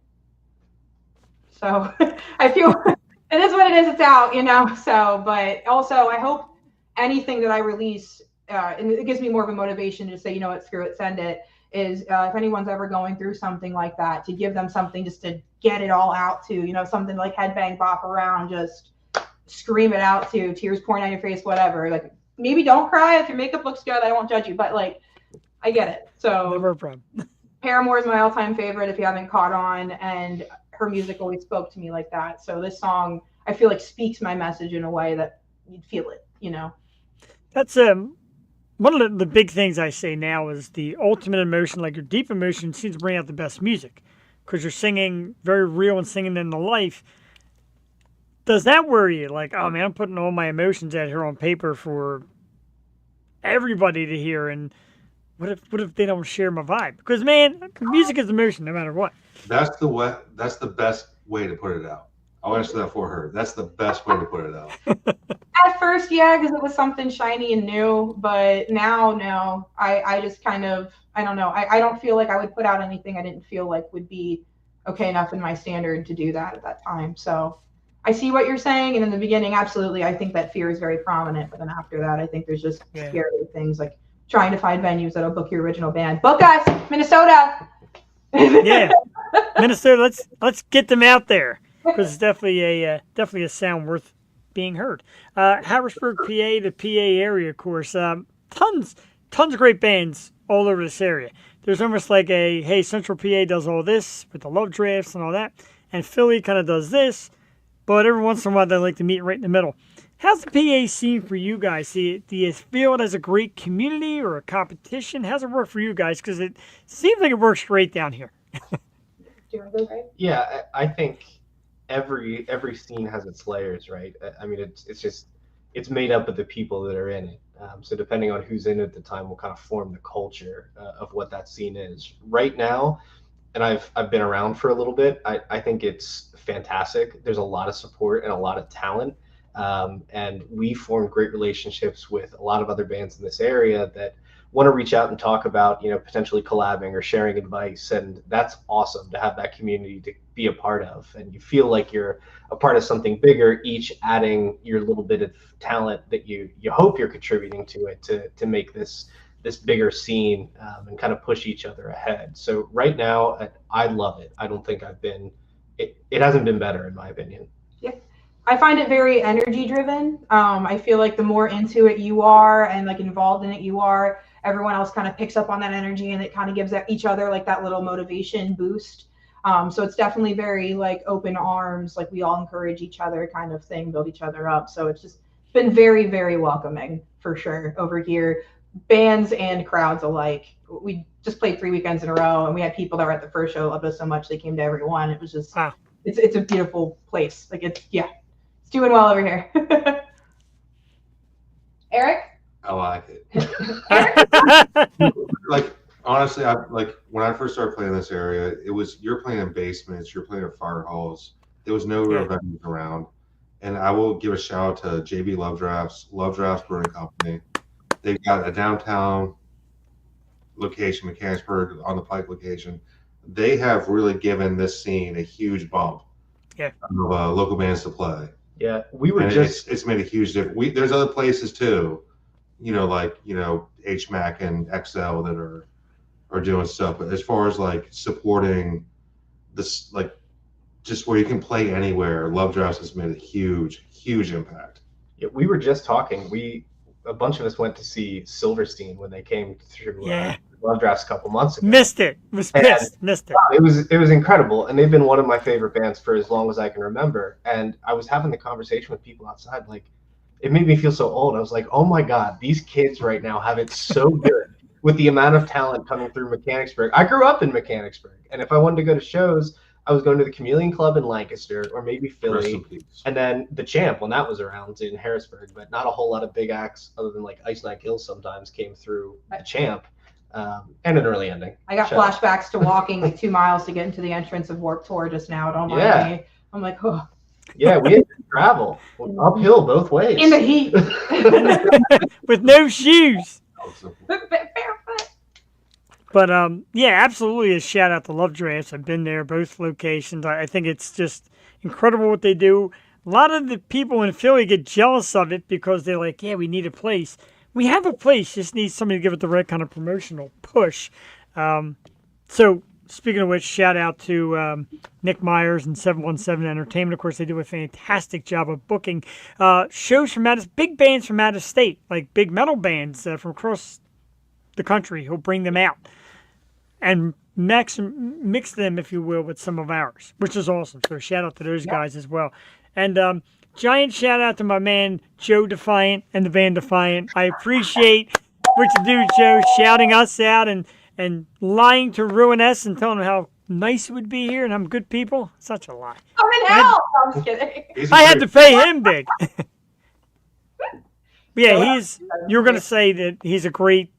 So I feel it is what it is, it's out, so, but also I hope anything that I release, and it gives me more of a motivation to say, you know what, screw it, send it, is if anyone's ever going through something like that, to give them something just to get it all out to, something like headbang bop around, just scream it out to, tears pouring on your face, whatever. Like, maybe don't cry if your makeup looks good, I won't judge you, but like, I get it. So never a problem. Paramore is my all-time favorite if you haven't caught on, and her music always spoke to me like that. So this song, I feel like, speaks my message in a way that you'd feel it, That's one of the big things I say now is the ultimate emotion, like your deep emotion seems to bring out the best music because you're singing very real and singing in the life. Does that worry you? Like, oh man, I'm putting all my emotions out here on paper for everybody to hear, and what if they don't share my vibe? Because man, music is emotion no matter what. That's the best way to put it out. I'll answer that for her. That's the best way to put it out. At first, yeah, because it was something shiny and new, but now, no. I just kind of, I don't know. I don't feel like I would put out anything I didn't feel like would be okay enough in my standard to do that at that time. So I see what you're saying, and in the beginning, absolutely, I think that fear is very prominent, but then after that, I think there's just scary things like trying to find venues that'll book your original band. Book us, Minnesota! Yeah, Minnesota, let's get them out there because it's definitely a sound worth being heard. Harrisburg, PA, the PA area, of course. Tons of great bands all over this area. There's almost like a hey, Central PA does all this with the love drafts and all that, and Philly kind of does this, but every once in a while they like to meet right in the middle. How's the PA scene for you guys? Do you feel it as a great community or a competition? How's it work for you guys? Because it seems like it works great down here. Do you want to go, Greg? Yeah, I think every scene has its layers, right? I mean, it's made up of the people that are in it. So depending on who's in it at the time will kind of form the culture of what that scene is. Right now, and I've been around for a little bit, I think it's fantastic. There's a lot of support and a lot of talent. And we formed great relationships with a lot of other bands in this area that want to reach out and talk about, potentially collabing or sharing advice. And that's awesome to have that community to be a part of. And you feel like you're a part of something bigger, each adding your little bit of talent that you hope you're contributing to it to make this bigger scene and kind of push each other ahead. So right now, I love it. I don't think it hasn't been better in my opinion. Yeah. I find it very energy driven. I feel like the more into it you are and like involved in it you are, everyone else kind of picks up on that energy and it kind of gives each other like that little motivation boost. So it's definitely very like open arms, like we all encourage each other kind of thing, build each other up. So it's just been very, very welcoming for sure over here, bands and crowds alike. We just played 3 weekends in a row and we had people that were at the first show loved us so much they came to every one. It was just, Wow. It's a beautiful place. Like it's doing well over here. Eric? I like it. Like honestly, when I first started playing this area, you're playing in basements, you're playing in fire halls. There was no real venues around. And I will give a shout out to JB Love Drafts Brewing Company. They've got a downtown location, Mechanicsburg on the Pike location. They have really given this scene a huge bump. Yeah. Of local bands to play. Yeah, we were it's made a huge difference. There's other places too, like HMAC and XL that are doing stuff. But as far as like supporting this, like just where you can play anywhere, Love Drafts has made a huge impact. Yeah, we were just talking. A bunch of us went to see Silverstein when they came through Love Drafts a couple months ago. Missed it. Was pissed. Missed it. It was incredible, and they've been one of my favorite bands for as long as I can remember. And I was having the conversation with people outside, like it made me feel so old. I was like, oh my god, these kids right now have it so good with the amount of talent coming through Mechanicsburg. I grew up in Mechanicsburg, and if I wanted to go to shows, I was going to the Chameleon Club in Lancaster or maybe Philly, and then the Champ when that was around in Harrisburg. But not a whole lot of big acts other than like Ice Nine Kills sometimes came through the Champ, and an early ending. I got flashbacks to walking like 2 miles to get into the entrance of Warped Tour just now. Don't mind me. I'm like, oh. Yeah, we had to travel uphill both ways In the heat. With no shoes. Barefoot. But absolutely a shout out to Love Drafts. I've been there, both locations. I think it's just incredible what they do. A lot of the people in Philly get jealous of it because they're like, yeah, we need a place. We have a place, just need somebody to give it the right kind of promotional push. So speaking of which, shout out to Nick Myers and 717 Entertainment. Of course, they do a fantastic job of booking shows from big bands from out of state, like big metal bands from across the country. He'll bring them out and mix them, if you will, with some of ours, which is awesome. So shout out to those guys as well. And giant shout out to my man Joe Defiant and the band Defiant. I appreciate what you do, Joe, shouting us out and lying to Ruiness and telling them how nice it would be here and I'm good people. Such a lie. I'm in hell. I'm just kidding. I had to pay him big. Yeah, you're going to say that he's a great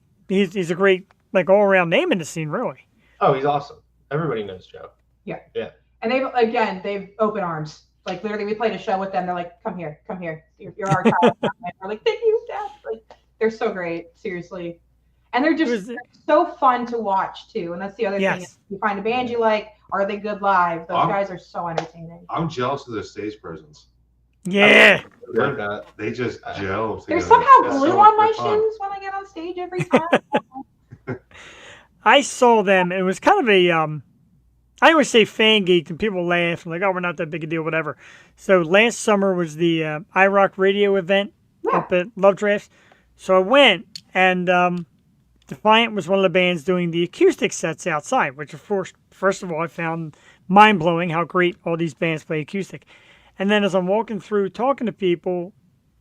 like all around name in the scene, really. Oh, he's awesome. Everybody knows Joe. Yeah. Yeah. And they've open arms. Like literally, we played a show with them. They're like, "Come here. You're our child." We're like, "Thank you, Dad." Like, they're so great, seriously, and they're so fun to watch too. And that's the other thing. If you find a band you like, are they good live? Those guys are so entertaining. I'm jealous of their stage presence. Yeah, they just gel together. There's somehow glue on my shoes when I get on stage every time. I saw them. It was kind of I always say fan geek, and people laugh and like, oh, we're not that big a deal, whatever. So last summer was the iRock radio event up at Love Drafts. So I went, and Defiant was one of the bands doing the acoustic sets outside, which of course, first of all, I found mind blowing how great all these bands play acoustic. And then as I'm walking through talking to people,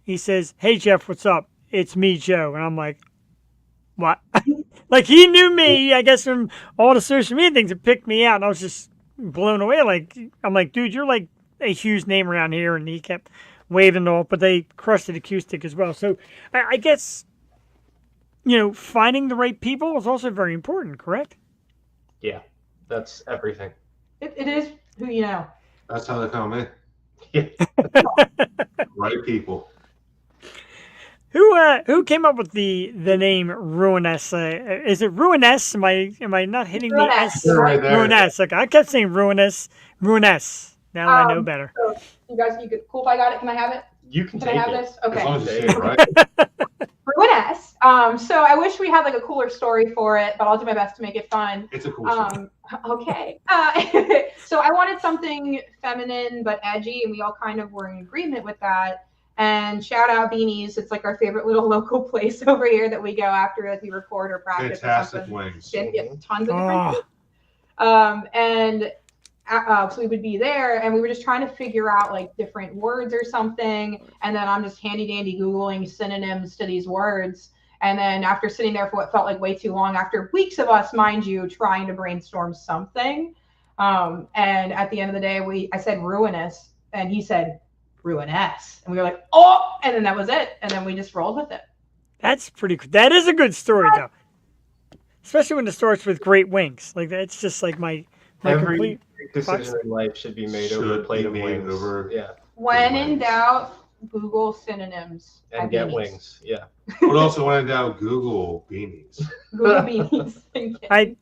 he says, "Hey Jeff, what's up? It's me, Joe." And I'm like, "What?" Like he knew me, I guess, from all the social media things that picked me out, and I was just blown away. Like I'm like, dude, you're like a huge name around here, and he kept waving off, but they crushed it acoustic as well. So I guess finding the right people is also very important, correct? Yeah, that's everything. It is who you know. That's how they call me. Yeah. Right people. Who came up with the name Ruiness? Is it Ruiness? Am I not hitting the S? Ruiness. Right there. Ruiness. Okay, I kept saying Ruiness. Ruiness. Now I know better. So you guys, cool if I got it? Can I have it? You can Can I take have it. this? Okay. As long as you say it right. Ruiness. So I wish we had like a cooler story for it, but I'll do my best to make it fun. It's a cool story. Okay. So I wanted something feminine but edgy, and we all kind of were in agreement with that. And shout out Beanies. It's like our favorite little local place over here that we go after as we record or practice. Fantastic or something. wings. Yeah, tons of different Oh, things. So we would be there, and we were just trying to figure out like different words or something. And then I'm just handy dandy Googling synonyms to these words. And then after sitting there for what felt like way too long, after weeks of us, mind you, trying to brainstorm something. And at the end of the day, I said ruinous, and he said Ruiness. And we were like, oh, and then that was it. And then we just rolled with it. that's pretty cool. That is a good story, though. Especially when it starts with great wings. Like that's just like my Every complete. decision in life should be made over a plate of wings. over. When in doubt, Google synonyms. And at get Beanies. wings. Yeah. But also when in doubt, Google beanies. Google Beanies. I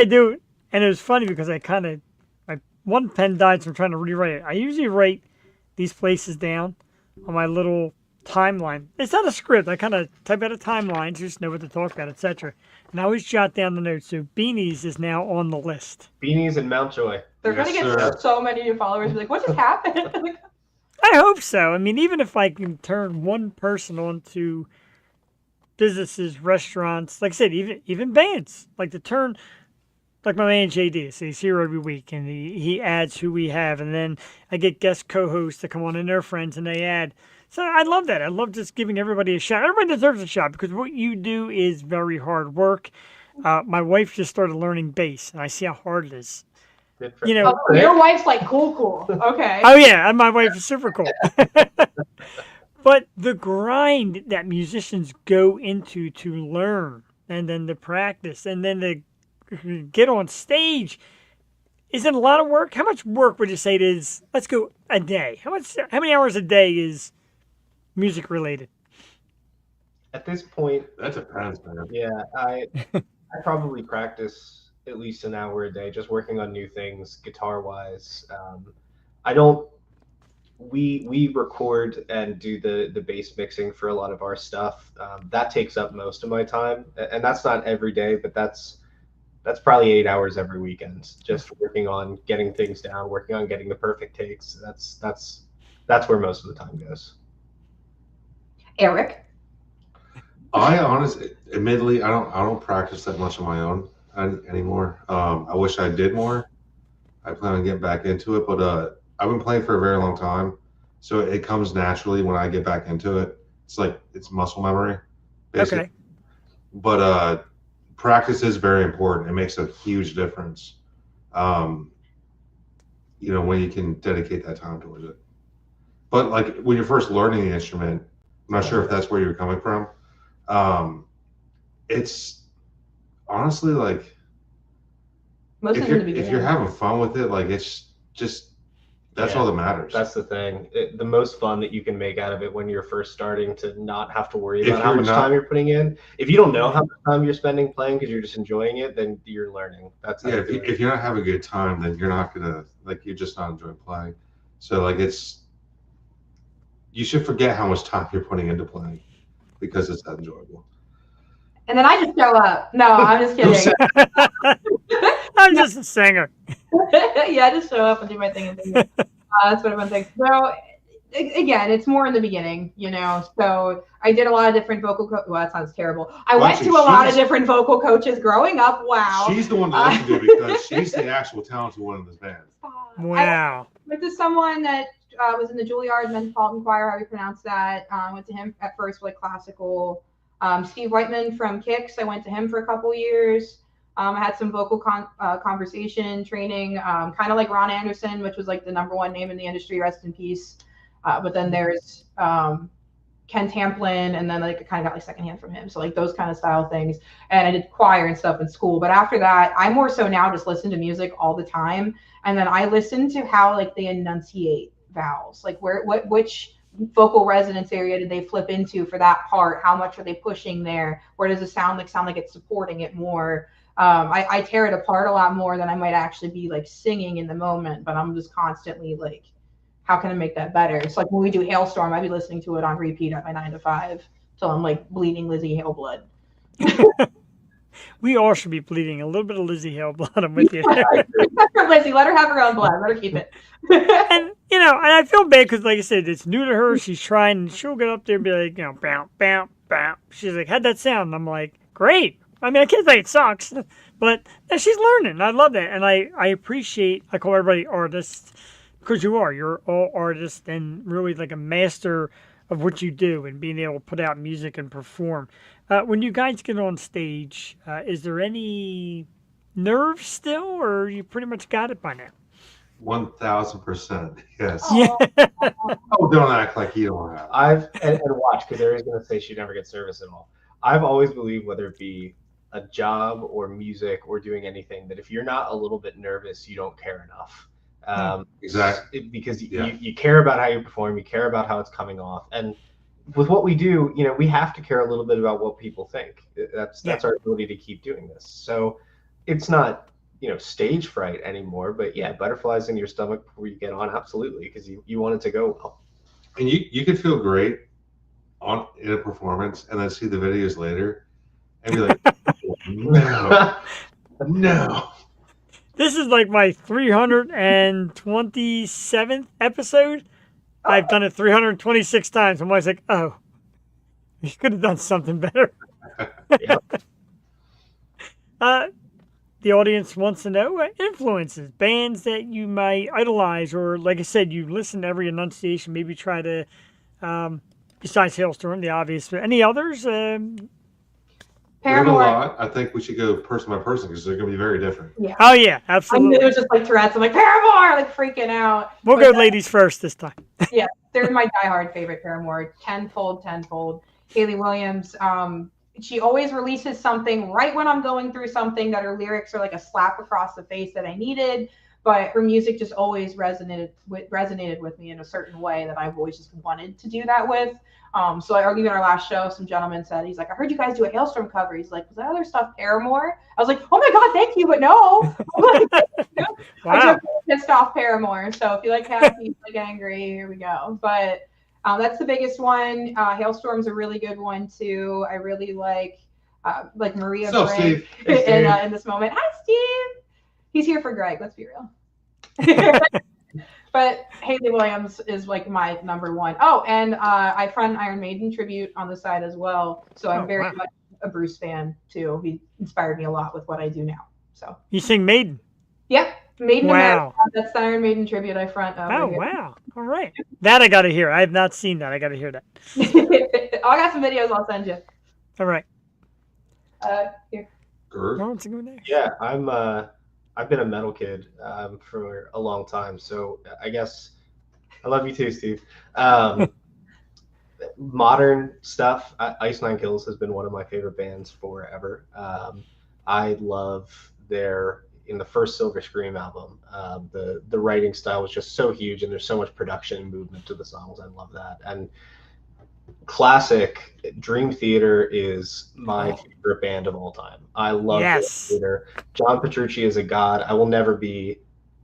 do, and it was funny because I one pen died, so I'm trying to rewrite it. I usually write these places down on my little timeline. It's not a script. I kind of type out a timeline to just know what to talk about, etc. And I always jot down the notes. So Beanies is now on the list. Beanies and Mountjoy. They're Yes, going to sir. get so many new followers. Be like, what just happened? I hope so. I mean, even if I can turn one person onto businesses, restaurants, like I said, even bands, like to turn, like my man JD, so he's here every week, and he adds who we have, and then I get guest co-hosts to come on and their friends, and they add. So I love that. I love just giving everybody a shot. Everybody deserves a shot because what you do is very hard work. My wife just started learning bass, and I see how hard it is. Good for- You know, Oh, your wife's like cool. Okay. oh yeah, and my wife is super cool. But the grind that musicians go into to learn, and then to practice, and then to get on stage, is it a lot of work? How much work would you say it is? Let's go a day. How many hours a day is music related? At this point, That depends, man. yeah, I probably practice at least an hour a day, just working on new things, guitar wise. I don't. We record and do the bass mixing for a lot of our stuff. That takes up most of my time, and that's not every day, but that's probably 8 hours every weekend, just working on getting things down, working on getting the perfect takes. That's where most of the time goes. Eric. I honestly, admittedly, I don't practice that much on my own anymore. I wish I did more. I plan on getting back into it, but I've been playing for a very long time, so it comes naturally when I get back into it. It's like it's muscle memory, basically. Okay. But practice is very important. It makes a huge difference. When you can dedicate that time towards it. But like when you're first learning the instrument, I'm not sure if that's where you're coming from. It's honestly like Most if of them in the you're beginning. having fun with it, like it's just that's Yeah, all that matters. That's the thing. The most fun that you can make out of it when you're first starting to not have to worry If about how you're much not- time you're putting in. If you don't know how much time you're spending playing because you're just enjoying it, then you're learning. That's how Yeah, you do it. if you're not having a good time, then you're not gonna you're just not enjoying playing. So like you should forget how much time you're putting into playing because it's that enjoyable. And then I just show up. No, I'm just Who kidding. said- I'm just a singer. Yeah, I just show up and do my thing and leave. That's what everyone thinks. So again, it's more in the beginning, you know. So I did a lot of different well, that sounds terrible. I went Actually, to a lot of she's- different vocal coaches growing up. Wow. She's the one to listen to because she's the actual talented one in this band. Wow. I went to someone that was in the Juilliard Metropolitan Choir, how you pronounce that. I went to him at first for like classical. Steve Whiteman from Kicks, I went to him for a couple years. I had some vocal conversation training, kind of like Ron Anderson, which was like the #1 name in the industry, rest in peace. But then there's Ken Tamplin, and then like I kind of got like secondhand from him. So like those kind of style things. And I did choir and stuff in school. But after that, I more so now just listen to music all the time. And then I listen to how like they enunciate vowels, like which vocal resonance area did they flip into for that part? How much are they pushing there? Where does it sound like it's supporting it more? I tear it apart a lot more than I might actually be like singing in the moment, but I'm just constantly like, how can I make that better? It's like when we do Hailstorm, I'd be listening to it on repeat at my 9 to 5 till I'm like bleeding Lizzie Hale blood. We all should be bleeding a little bit of Lizzie Hale blood. I'm with you. Lizzie, let her have her own blood. Let her keep it. And you know, and I feel bad because, like I said, it's new to her. She's trying, and she'll get up there and be like, you know, bam, bam, bam. She's like, how'd that sound? And I'm like, great. I mean, I can't say it sucks, but she's learning. I love that, and I appreciate. I call everybody artists because you are. You're all artists and really like a master of what you do and being able to put out music and perform. When you guys get on stage, is there any nerves still, or you pretty much got it by now? 1,000%. Yes. Yeah. Oh, don't act like you don't have. And watch, because Ari's going to say she never gets nervous at all. I've always believed, whether it be a job or music or doing anything, that if you're not a little bit nervous, you don't care enough. Exactly. Because you care about how you perform, you care about how it's coming off, and with what we do, you know, we have to care a little bit about what people think. That's our ability to keep doing this. So it's not, you know, stage fright anymore, but yeah, butterflies in your stomach before you get on, absolutely, because you want it to go well. And you could feel great in a performance and then see the videos later and be like, no. This is like my 327th episode. I've done it 326 times. I'm always like, oh, you could have done something better. The audience wants to know influences, bands that you might idolize, or like I said, you listen to every enunciation, maybe try to, besides Hailstorm, the obvious, any others? Paramore. A lot. I think we should go person by person because they're going to be very different. Yeah. Oh, yeah, absolutely. It was just like Tourette's. I'm like, Paramore, like freaking out. We'll go ladies first this time. Yeah, they're my diehard favorite Paramore. Tenfold. Hayley Williams. She always releases something right when I'm going through something that her lyrics are like a slap across the face that I needed. But her music just always resonated with me in a certain way that I've always just wanted to do that with. So even our last show, some gentleman said, he's like, I heard you guys do a Hailstorm cover. He's like, was that other stuff Paramore? I was like, oh my God, thank you, but no. Wow. I just pissed off Paramore. So if you like happy, you like angry, here we go. But that's the biggest one. Hailstorm's a really good one too. I really like Maria Brigg in this moment. Hi, Steve. He's here for Greg. Let's be real. But Hayley Williams is like my #1. Oh, and I front Iron Maiden tribute on the side as well. So I'm very much a Bruce fan too. He inspired me a lot with what I do now. So you sing Maiden? Yep. Maiden Wow. America. That's the Iron Maiden tribute I front. Oh, wow. All right. That I got to hear. I have not seen that. I got to hear that. I got some videos I'll send you. All right. Here. Yeah, I've been a metal kid for a long time, so I guess I love you too, Steve. Modern stuff, Ice Nine Kills has been one of my favorite bands forever. I love in the first Silver Scream album, the writing style was just so huge, and there's so much production and movement to the songs. I love that. And classic Dream Theater is my favorite band of all time. I love Dream Theater. John Petrucci is a god. I will never be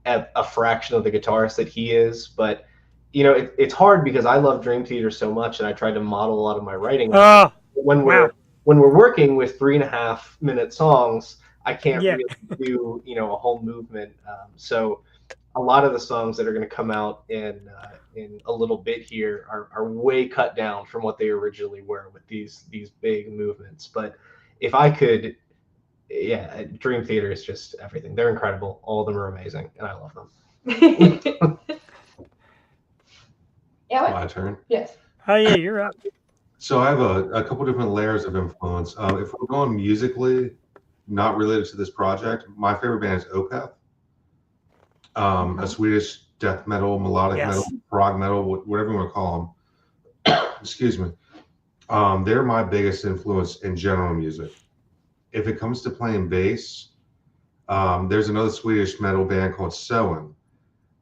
a fraction of the guitarist that he is, but you know, it's hard because I love Dream Theater so much, and I try to model a lot of my writing when we're working with 3.5-minute songs. I can't Yeah. really do, a whole movement. So a lot of the songs that are going to come out in a little bit here are way cut down from what they originally were with these big movements. But if I could, yeah, Dream Theater is just everything. They're incredible. All of them are amazing, and I love them. Yeah, what? My turn. Yes. Oh yeah, you're up. So I have a couple different layers of influence. If we're going musically, not related to this project, my favorite band is Opeth, a Swedish death metal, melodic Yes. metal, prog metal, whatever you want to call them. Excuse me. They're my biggest influence in general music. If it comes to playing bass, there's another Swedish metal band called Soen.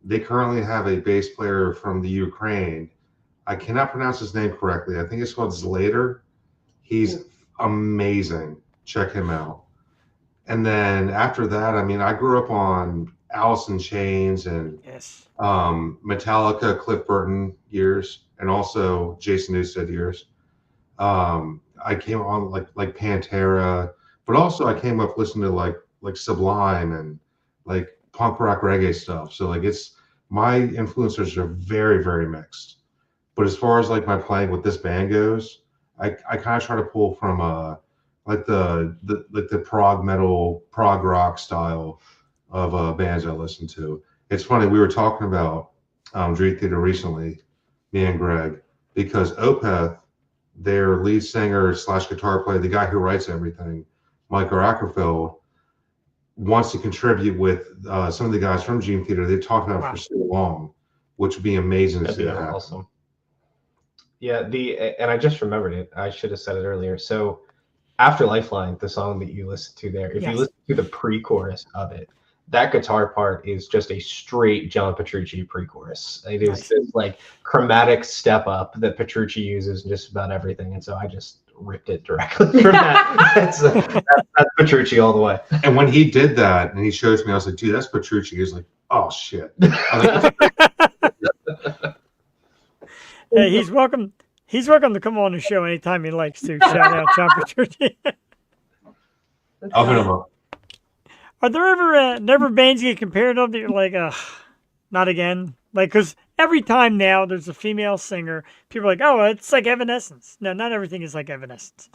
They currently have a bass player from the Ukraine. I cannot pronounce his name correctly. I think it's called Zlater. He's amazing. Check him out. And then after that, I mean, I grew up on Alice in Chains and Yes. Metallica, Cliff Burton years, and also Jason Newsted years. I came on like Pantera, but also I came up listening to like Sublime and like punk rock reggae stuff. So like it's my influencers are very, very mixed. But as far as like my playing with this band goes, I kind of try to pull from like the prog metal, prog rock style of bands I listen to. It's funny, we were talking about Dream Theater recently, me and Greg, because Opeth, their lead singer / guitar player, the guy who writes everything, Michael Ackerfeld, wants to contribute with some of the guys from Dream Theater. They've talked about it for so long, which would be amazing to That'd see be that happen. awesome. Yeah, and I just remembered it. I should have said it earlier. So after Lifeline, the song that you listened to there, if you Yes. listen to the pre-chorus of it, that guitar part is just a straight John Petrucci pre-chorus. It is Nice. this like chromatic step up that Petrucci uses in just about everything, and so I just ripped it directly from that. that's Petrucci all the way. And when he did that and he shows me, I was like, dude, that's Petrucci. He was like, oh shit. I was like, Hey, he's welcome. He's welcome to come on the show anytime he likes to. Shout out John Petrucci. I'll hit him up. Are there ever never bands you get compared of that you're like, not again? Like, because every time now there's a female singer, people are like, oh, it's like Evanescence. No, not everything is like Evanescence.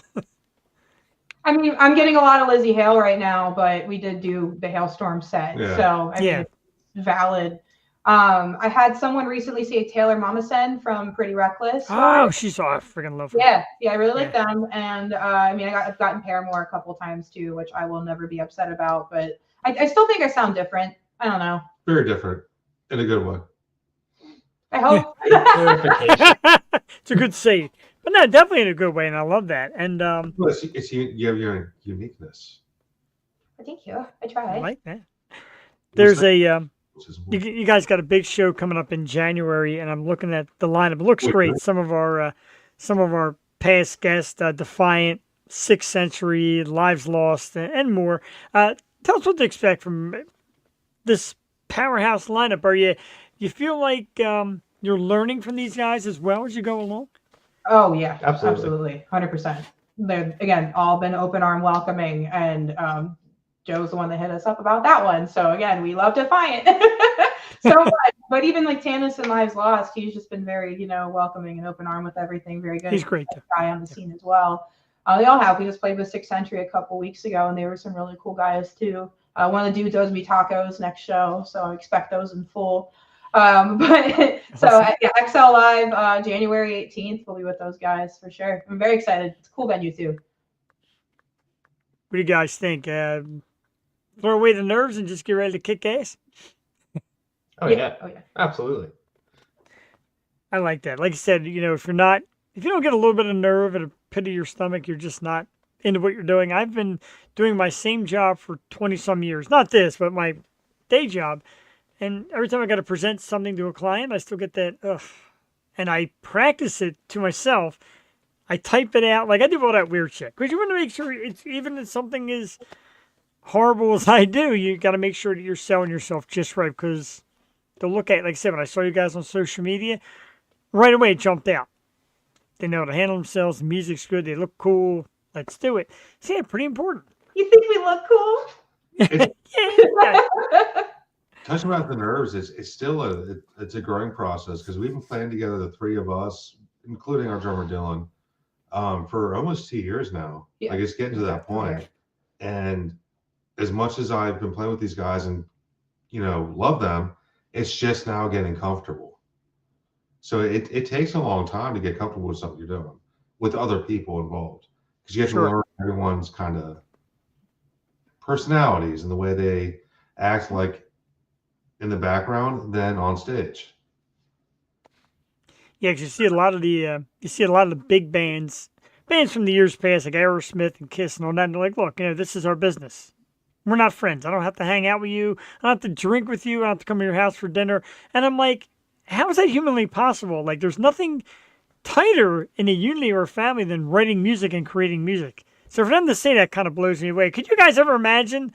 I mean, I'm getting a lot of Lizzie Hale right now, but we did do the Hailstorm set, Yeah. so I mean, Yeah. it's valid. I had someone recently say Taylor Momsen from Pretty Reckless. Oh, she's I freaking love her. Yeah, I really like them, and I mean, I've gotten Paramore a couple times too, which I will never be upset about. But I still think I sound different. I don't know. Very different in a good way. I hope. Clarification. It's a good save, but no, definitely in a good way, and I love that. And Well, you have your uniqueness. Thank you. I I tried. like that. There's a Which is you guys got a big show coming up in January, and I'm looking at the lineup. It looks great. Some of our past guests, Defiant, 6th Century, Lives Lost, and more. Tell us what to expect from this powerhouse lineup. Are you feel like you're learning from these guys as well as you go along? Oh yeah, Absolutely. 100%. They're again all been open arm welcoming, and Joe's the one that hit us up about that one. So again, we love Defiant so much. But even like Tanis and Lives Lost, he's just been very welcoming and open arm with everything. Very good. He's great too. Guy on the scene as well. They all have. We just played with 6th Century a couple weeks ago, and they were some really cool guys too. One of the dudes owes me tacos next show, so I expect those in full. But so yeah, XL Live, January 18th, we'll be with those guys for sure. I'm very excited. It's a cool venue too. What do you guys think? Throw away the nerves and just get ready to kick ass? Oh yeah, Oh yeah. absolutely. I like that. Like I said, if you don't get a little bit of nerve at a pit of your stomach, you're just not into what you're doing. I've been doing my same job for 20 some years. Not this, but my day job. And every time I got to present something to a client, I still get that, ugh. And I practice it to myself. I type it out. Like I do all that weird shit. Because you want to make sure it's even if something is horrible as I do, you got to make sure that you're selling yourself just right. Because they'll look at, like I said, when I saw you guys on social media, right away it jumped out. They know how to handle themselves. The music's good. They look cool. Let's do it. See, it's pretty important. You think we look cool? Yeah. Touching about the nerves is it's still it's a growing process because we've been playing together, the three of us, including our drummer Dylan, for almost 2 years now. Yeah. Like it's getting to that point. And as much as I've been playing with these guys and love them, it's just now getting comfortable. So it takes a long time to get comfortable with something you're doing with other people involved because you have to Sure. learn everyone's kind of personalities and the way they act, like in the background than on stage. Yeah, 'cause you see a lot of the big bands from the years past, like Aerosmith and Kiss and all that. And they're like, look, this is our business. We're not friends. I don't have to hang out with you. I don't have to drink with you. I don't have to come to your house for dinner. And I'm like, how is that humanly possible? Like, there's nothing tighter in a unity or a family than writing music and creating music. So for them to say that kind of blows me away. Could you guys ever imagine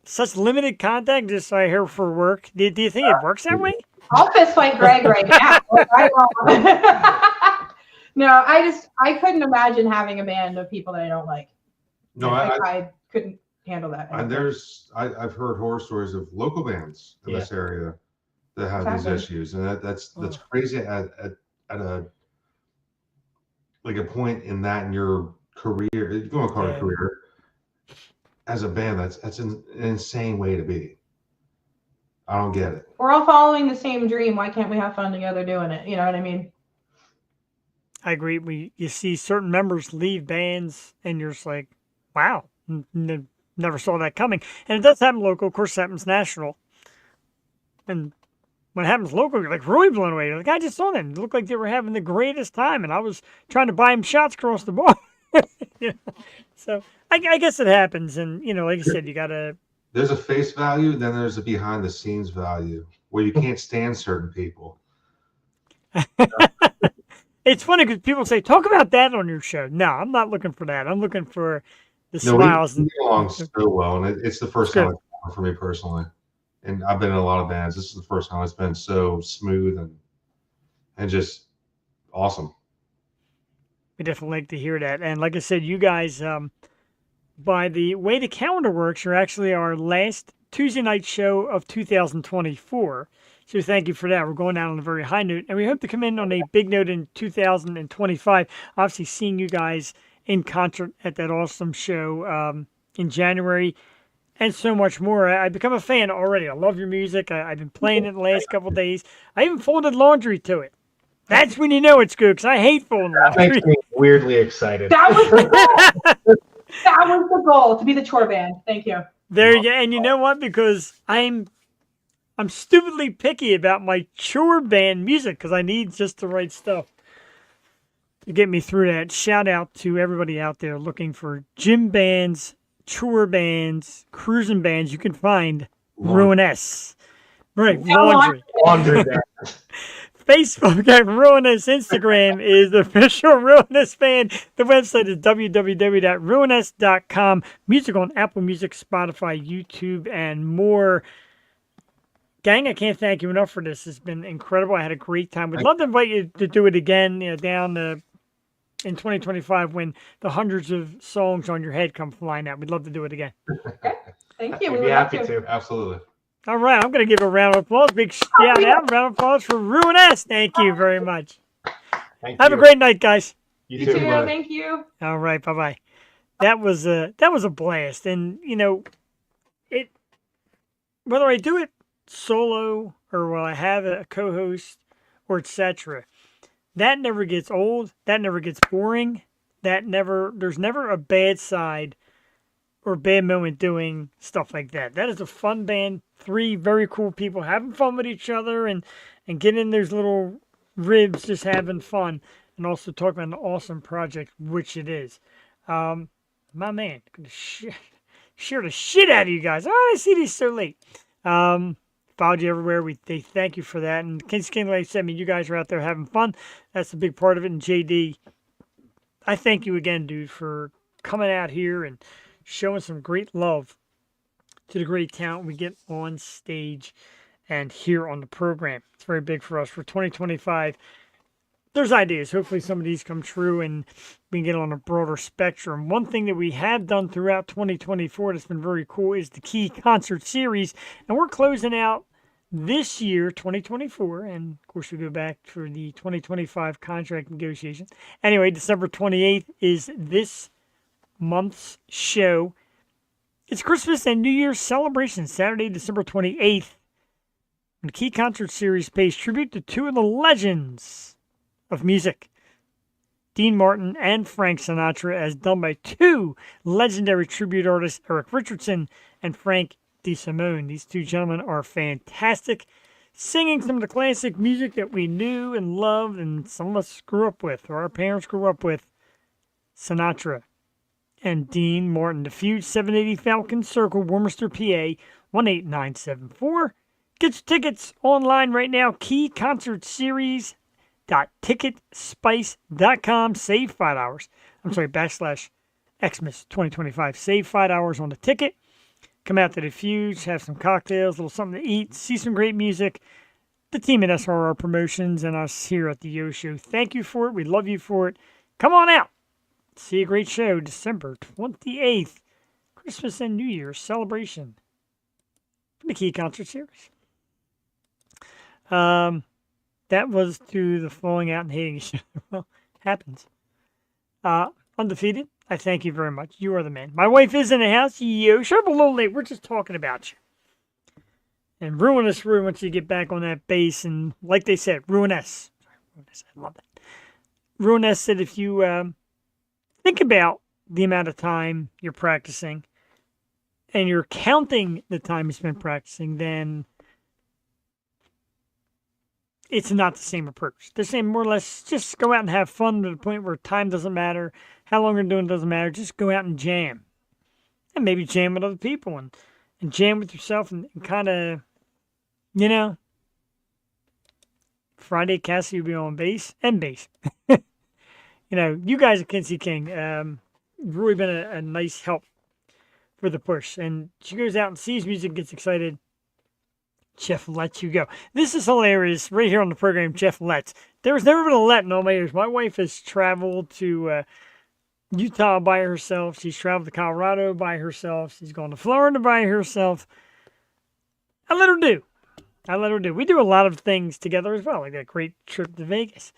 such limited contact just so I hear for work? Do you think it works that way? I'll fist fight Greg right now. No, I couldn't imagine having a band of people that I don't like. No, I couldn't handle that. And I've heard horror stories of local bands in this area that have these issues, and that's crazy at a like a point in your career, if you want to call it a career, as a band. That's an insane way to be. I don't get it. We're all following the same dream. Why can't we have fun together doing it? You know what I mean? I agree. You see certain members leave bands, and you're just like, wow, never saw that coming. And it does happen local. Of course, it happens national. And when it happens local, you're like really blown away. You're like, I just saw them. It looked like they were having the greatest time, and I was trying to buy them shots across the bar. So I guess it happens. And, like I said, you got to... There's a face value, then there's a behind the scenes value where you can't stand certain people. It's funny because people say, talk about that on your show. No, I'm not looking for that. I'm looking for the smiles. We get along so well, and it's the first time it's happened for me personally. And I've been in a lot of bands. This is the first time it's been so smooth and just awesome. We definitely like to hear that. And like I said, you guys, by the way the calendar works, you're actually our last Tuesday night show of 2024. So thank you for that. We're going out on a very high note, and we hope to come in on a big note in 2025. Obviously, seeing you guys in concert at that awesome show in January, and so much more. I've become a fan already. I love your music. I've been playing it the last couple of days. I even folded laundry to it. That's when you know it's good, because I hate folding laundry. That makes me weirdly excited. That was the goal. That was the goal, to be the chore band. Thank you. There you go. And you know what? Because I'm stupidly picky about my chore band music because I need just the right stuff to get me through that. Shout out to everybody out there looking for gym bands, chore bands, cruising bands. You can find Ruiness. Right, laundry. Laundry. Facebook at Ruiness. Instagram is the official Ruiness band. The website is www.ruiness.com. Music on Apple Music, Spotify, YouTube, and more. Gang, I can't thank you enough for this. It's been incredible. I had a great time. We'd love to invite you to do it again, down in 2025 when the hundreds of songs on your head come flying out. We'd love to do it again. Okay. Thank you. We'd be happy to. Absolutely. All right, I'm going to give a round of applause. Big shout out, round of applause for Ruiness. Thank you very much. Have a great night, guys. You You too. too. Brother. Thank you. All right, bye-bye. That was a blast. And, it whether I do it solo or will I have a co-host or etc., that never gets old. That never gets boring. There's never a bad side or bad moment doing stuff like that. That is a fun band. 3 very cool people having fun with each other and getting in those little ribs, just having fun, and also talking about an awesome project, which it is. My man, gonna share the shit out of you guys. Oh, I see these so late. Followed you everywhere. They thank you for that. And Kings King, like I said, you guys are out there having fun. That's a big part of it. And JD, I thank you again, dude, for coming out here and showing some great love to the great talent we get on stage and here on the program. It's very big for us. For 2025, there's ideas. Hopefully some of these come true and we can get on a broader spectrum. One thing that we have done throughout 2024 that's been very cool is the Key Concert Series. And we're closing out this year, 2024. And of course, we go back for the 2025 contract negotiations. Anyway, December 28th is this month's show. It's Christmas and New Year's celebration, Saturday, December 28th. And the Key Concert Series pays tribute to two of the legends of music, Dean Martin and Frank Sinatra, as done by two legendary tribute artists, Eric Richardson and Frank DeSimone. These two gentlemen are fantastic, singing some of the classic music that we knew and loved and some of us grew up with, or our parents grew up with. Sinatra and Dean Martin. The Feud, 780 Falcon Circle, Warminster, PA, 18974. Get your tickets online right now, keyconcertseries.ticketspice.com. Save $5. /Xmas 2025. Save $5 on the ticket. Come out to the Feud, have some cocktails, a little something to eat, see some great music. The team at SRR Promotions and us here at the Yo Show, thank you for it. We love you for it. Come on out. See a great show, December 28th. Christmas and New Year's celebration for the Key Concert Series. That was to the falling out and hating each other. Well, happens. Undefeated, I thank you very much. You are the man. My wife is in the house. Yo, show up a little late. We're just talking about you. And Ruiness, once you get back on that bass. And like they said, Ruiness. I love that. Ruiness said if you think about the amount of time you're practicing and you're counting the time you spent practicing, then it's not the same approach. They're saying more or less just go out and have fun to the point where time doesn't matter. How long you're doing doesn't matter. Just go out and jam. And maybe jam with other people and jam with yourself and kind of, Friday Cassie will be on bass. You guys at Kinsey King, really been a nice help for the push. And she goes out and sees music, gets excited. Jeff lets you go. This is hilarious. Right here on the program, Jeff lets. There's never been a let in all my years. My wife has traveled to Utah by herself. She's traveled to Colorado by herself. She's gone to Florida by herself. I let her do. We do a lot of things together as well, like that great trip to Vegas.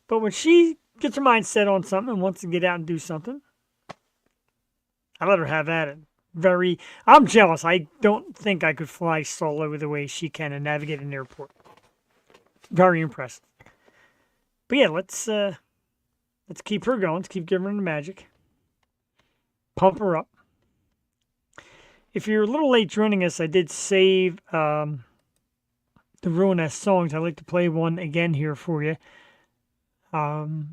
But when she gets her mind set on something and wants to get out and do something, I let her have at it. I'm jealous. I don't think I could fly solo the way she can and navigate an airport. Very impressive. But yeah, let's keep her going. Let's keep giving her the magic. Pump her up. If you're a little late joining us, I did save the Ruiness songs. I'd like to play one again here for you. Do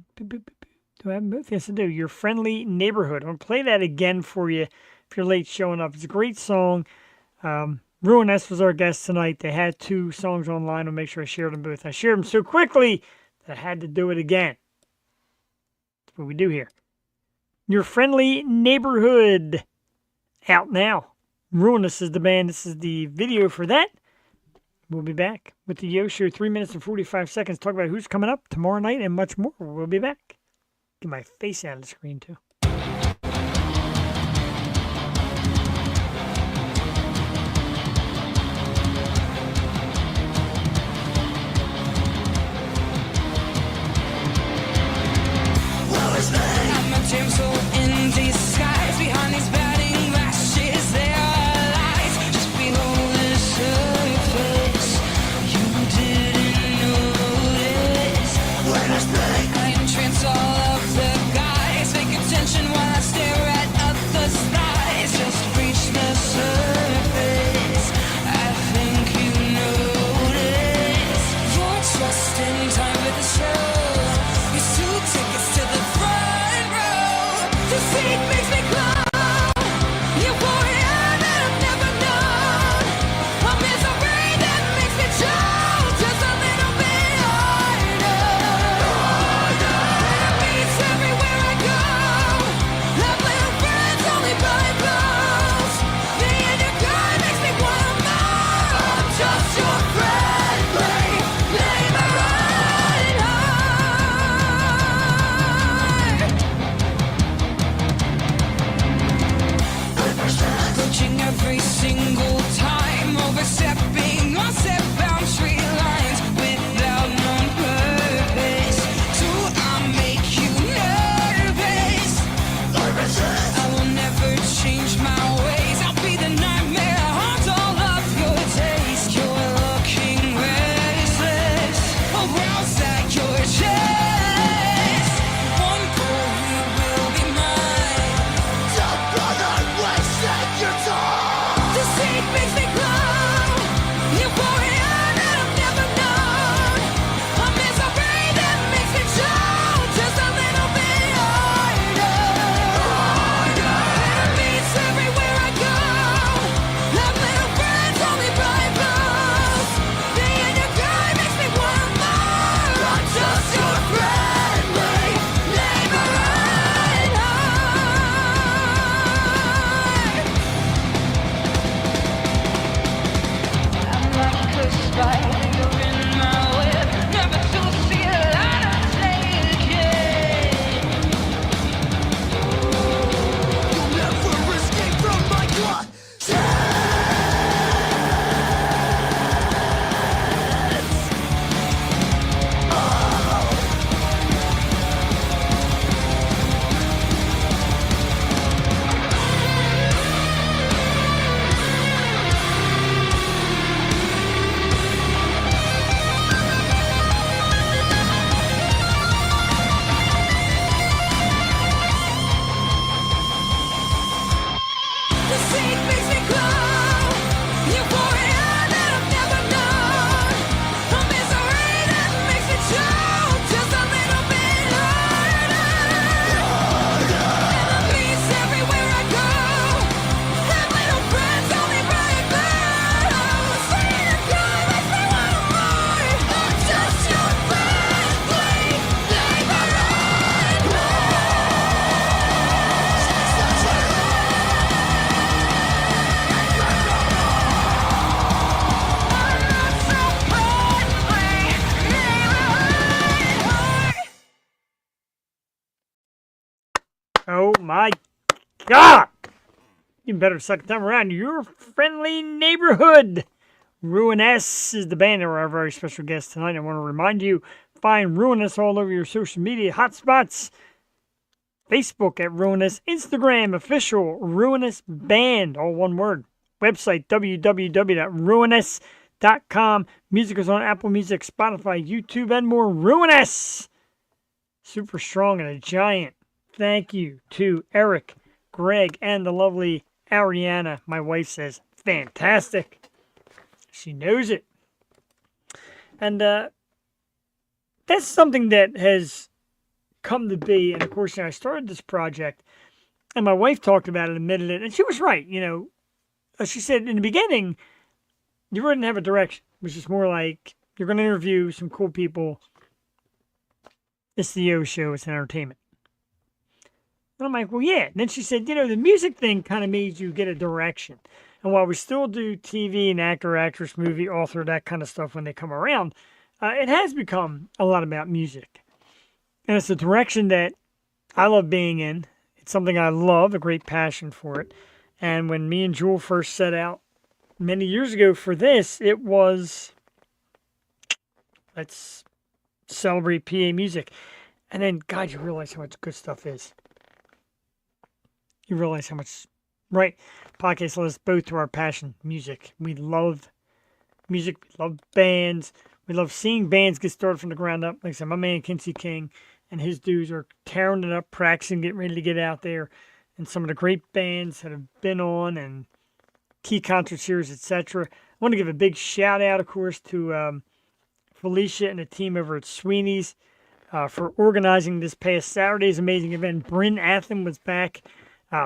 I have both? Yes, I do. Your Friendly Neighborhood. I'm going to play that again for you if you're late showing up. It's a great song. Ruiness was our guest tonight. They had two songs online. I'll make sure I shared them both. I shared them so quickly that I had to do it again. That's what we do here. Your Friendly Neighborhood. Out now. Ruiness is the band. This is the video for that. We'll be back with the Yo Show. 3 minutes and 45 seconds. Talk about who's coming up tomorrow night and much more. We'll be back. Get my face out of the screen, too. I'm a damsel in disguise. Behind these batting lashes, there are lies. Just below the surface, you didn't notice. I entrance all of the guys, fake attention. Oh my God! Even better second time around. Your friendly neighborhood. Ruiness is the band, and our very special guest tonight. I want to remind you, find Ruiness all over your social media hotspots. Facebook at Ruiness, Instagram official Ruiness Band, all one word. Website www.ruiness.com. Music is on Apple Music, Spotify, YouTube, and more. Ruiness! Super strong and a giant. Thank you to Eric, Greg, and the lovely Ariana. My wife says, fantastic. She knows it. And that's something that has come to be. And of course, I started this project, and my wife talked about it, admitted it, and she was right. She said in the beginning, you wouldn't have a direction. It was just more like you're going to interview some cool people. It's the O show. It's entertainment. And I'm like, well, yeah. And then she said, the music thing kind of made you get a direction. And while we still do TV and actor, actress, movie, author, that kind of stuff when they come around, it has become a lot about music. And it's a direction that I love being in. It's something I love, a great passion for it. And when me and Jewel first set out many years ago for this, it was, let's celebrate PA music. And then, God, you realize how much good stuff is. You realize how much, right? Podcast led us both to our passion, music. We love music. We love bands. We love seeing bands get started from the ground up. Like I said, my man, Kinsey King, and his dudes are tearing it up, practicing, getting ready to get out there. And some of the great bands that have been on and key concert series, etc. I want to give a big shout out, of course, to Felicia and the team over at Sweeney's for organizing this past Saturday's amazing event. Bryn Athen was back.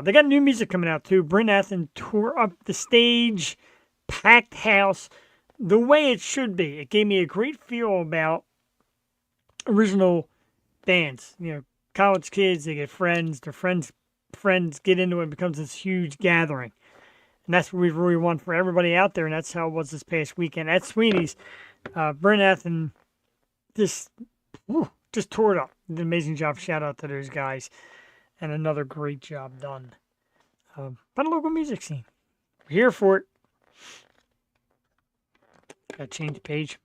They got new music coming out, too. Bryn Athen tore up the stage, packed house, the way it should be. It gave me a great feel about original bands. College kids, they get friends. Their friends get into it. It becomes this huge gathering. And that's what we really want for everybody out there. And that's how it was this past weekend at Sweeney's. Bryn Athen just tore it up. Did an amazing job. Shout out to those guys. And another great job done by the local music scene. We're here for it. Gotta change the page.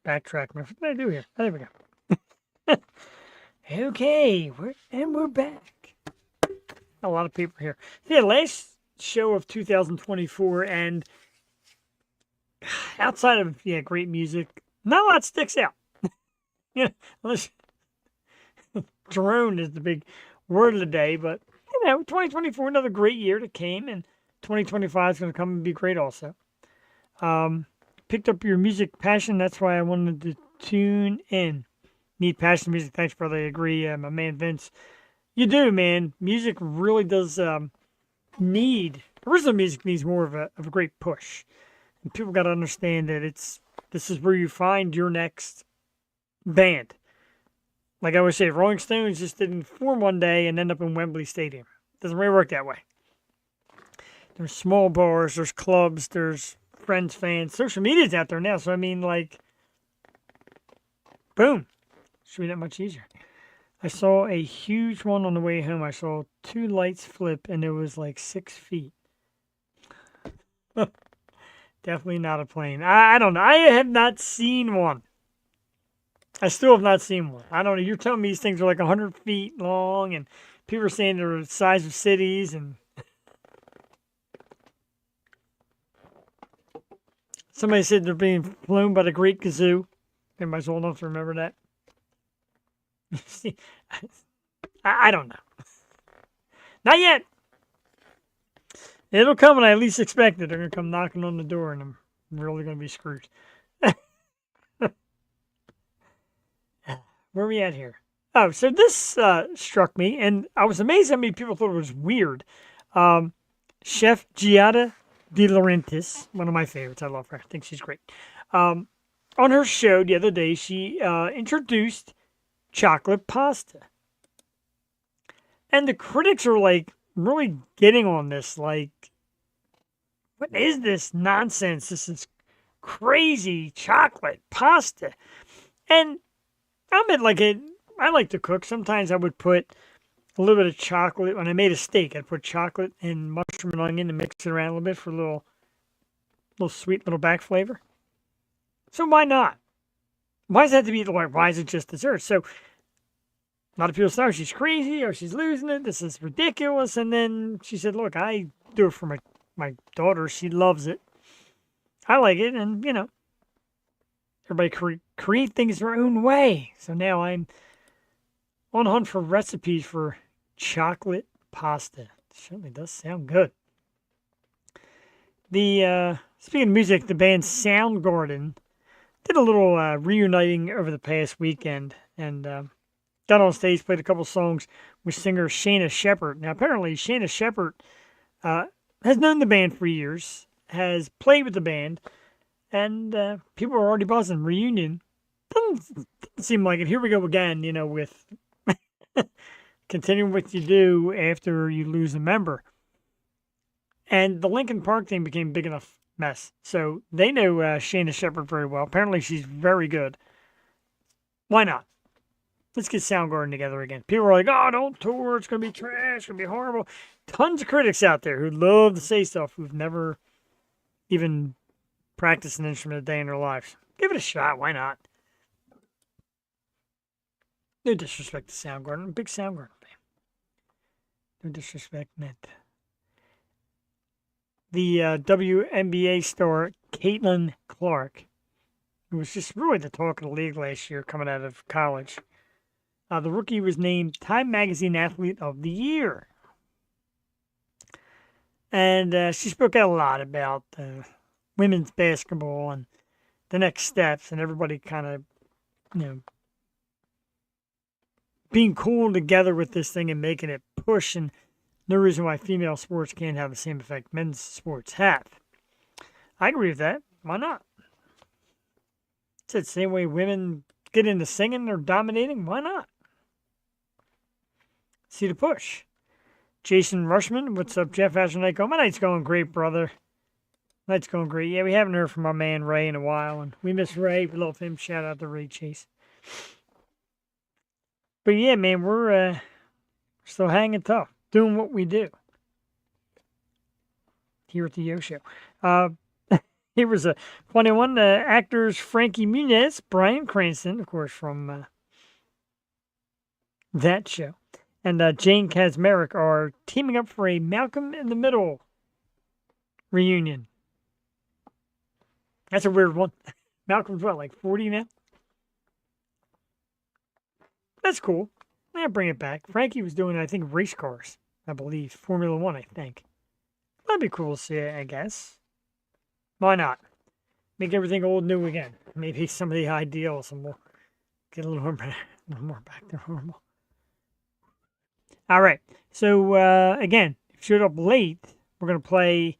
Backtrack. What did I do here? Oh, there we go. Okay, we're back. A lot of people here. Yeah, last show of 2024, and outside of great music, not a lot sticks out. Unless drone is the big word of the day, but 2024, another great year that came, and 2025 is going to come and be great also. Picked up your music passion. That's why I wanted to tune in. Need passion music. Thanks, brother. I agree. My man Vince. You do, man. Music really does original music needs more of a great push. And people got to understand that this is where you find your next band. Like I always say, Rolling Stones just didn't form one day and end up in Wembley Stadium. Doesn't really work that way. There's small bars, there's clubs, there's friends, fans. Social media's out there now, so boom. Should be that much easier. I saw a huge one on the way home. I saw 2 lights flip, and it was like 6 feet. Definitely not a plane. I don't know. I have not seen one. I still have not seen one. I don't know. You're telling me these things are like 100 feet long, and people are saying they're the size of cities, and somebody said they're being flown by the Great Gazoo. Everybody's old enough to remember that. See, I don't know. Not yet. It'll come when I least expect it. They're going to come knocking on the door, and I'm really going to be screwed. Where are we at here? Oh, so this struck me, and I was amazed how many people thought it was weird. Chef Giada De Laurentiis, one of my favorites. I love her. I think she's great. On her show the other day, she introduced chocolate pasta. And the critics are like really getting on this. Like, what is this nonsense? This is crazy chocolate pasta. And I'm at I like to cook. Sometimes I would put a little bit of chocolate. When I made a steak, I'd put chocolate and mushroom and onion and mix it around a little bit for a little sweet little back flavor. So why not? Why does it have to be like? Why is it just dessert? So a lot of people say, oh, she's crazy, or she's losing it. This is ridiculous. And then she said, look, I do it for my daughter. She loves it. I like it, and everybody create things their own way. So now I'm on the hunt for recipes for chocolate pasta. It certainly does sound good. The speaking of music, the band Soundgarden did a little reuniting over the past weekend, and got on stage, played a couple songs with singer Shanna Shepherd. Now, apparently, Shanna Shepherd has known the band for years, has played with the band, and people are already buzzing. Reunion. Doesn't seem like it. Here we go again, with continuing what you do after you lose a member. And the Linkin Park thing became a big enough mess. So they know Shanna Shepherd very well. Apparently, she's very good. Why not? Let's get Soundgarden together again. People are like, oh, don't tour. It's going to be trash. It's going to be horrible. Tons of critics out there who love to say stuff who've never even practiced an instrument a day in their lives. Give it a shot. Why not? No disrespect to Soundgarden. I'm a big Soundgarden fan. No disrespect meant. The WNBA star Caitlin Clark, who was just really the talk of the league last year coming out of college. The rookie was named Time Magazine Athlete of the Year. And she spoke out a lot about women's basketball and the next steps, and everybody kind of, being cool together with this thing and making it push, and no reason why female sports can't have the same effect men's sports have. I agree with that. Why not? It's the same way women get into singing or dominating. Why not? See the push. Jason Rushman, what's up, Jeff? How's your night going? My night's going great, brother. Night's going great. Yeah, we haven't heard from our man Ray in a while, and we miss Ray. We love him. Shout out to Ray Chase. But yeah, man, we're still hanging tough, doing what we do here at the Yo Show. Here was a funny one. Actors Frankie Muniz, Bryan Cranston, of course, from that show, and Jane Kaczmarek are teaming up for a Malcolm in the Middle reunion. That's a weird one. Malcolm's what, like 40 now? That's cool. Yeah, bring it back. Frankie was doing, I think, race cars, I believe. Formula One, I think. That'd be cool to see, I guess. Why not? Make everything old new again. Maybe some of the ideals, and we'll get a little more back to normal. All right. So, again, if you showed up late, we're going to play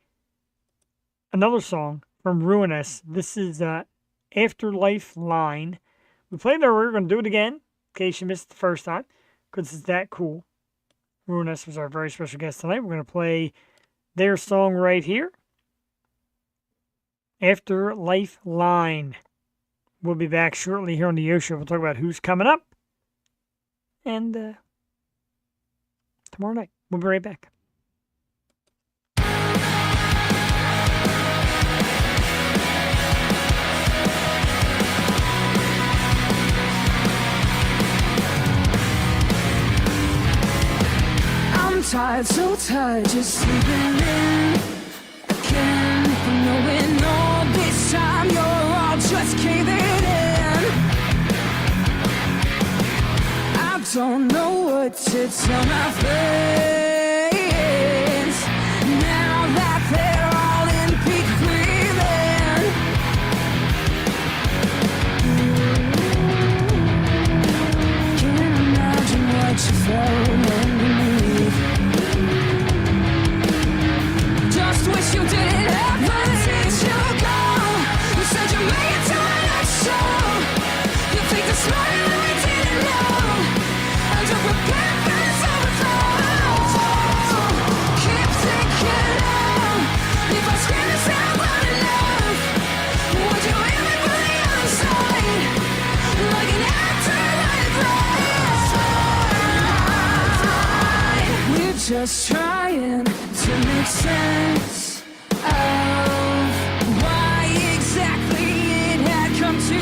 another song from Ruiness. This is Afterlife Line. We played it earlier. We're going to do it again, in case you missed it the first time, because it's that cool. Ruiness was our very special guest tonight. We're going to play their song right here, Afterlife Line. We'll be back shortly here on the Yo Show. We'll talk about who's coming up. And tomorrow night. We'll be right back. I'm tired, so tired, just sleeping in again. From knowing all this time you're all just caving in. I don't know what to tell my friends now that they're all in peak breathing. Can't imagine what you felt underneath. Just wish you didn't ever let you go. You said you made it to the next show. You think the smart and we didn't know. And you're prepared for this overflow. Keep thinking loud. If I scream this out loud enough, would you hear me from the other side? Like an afterlife light. just trying to make sense of why exactly it had come to.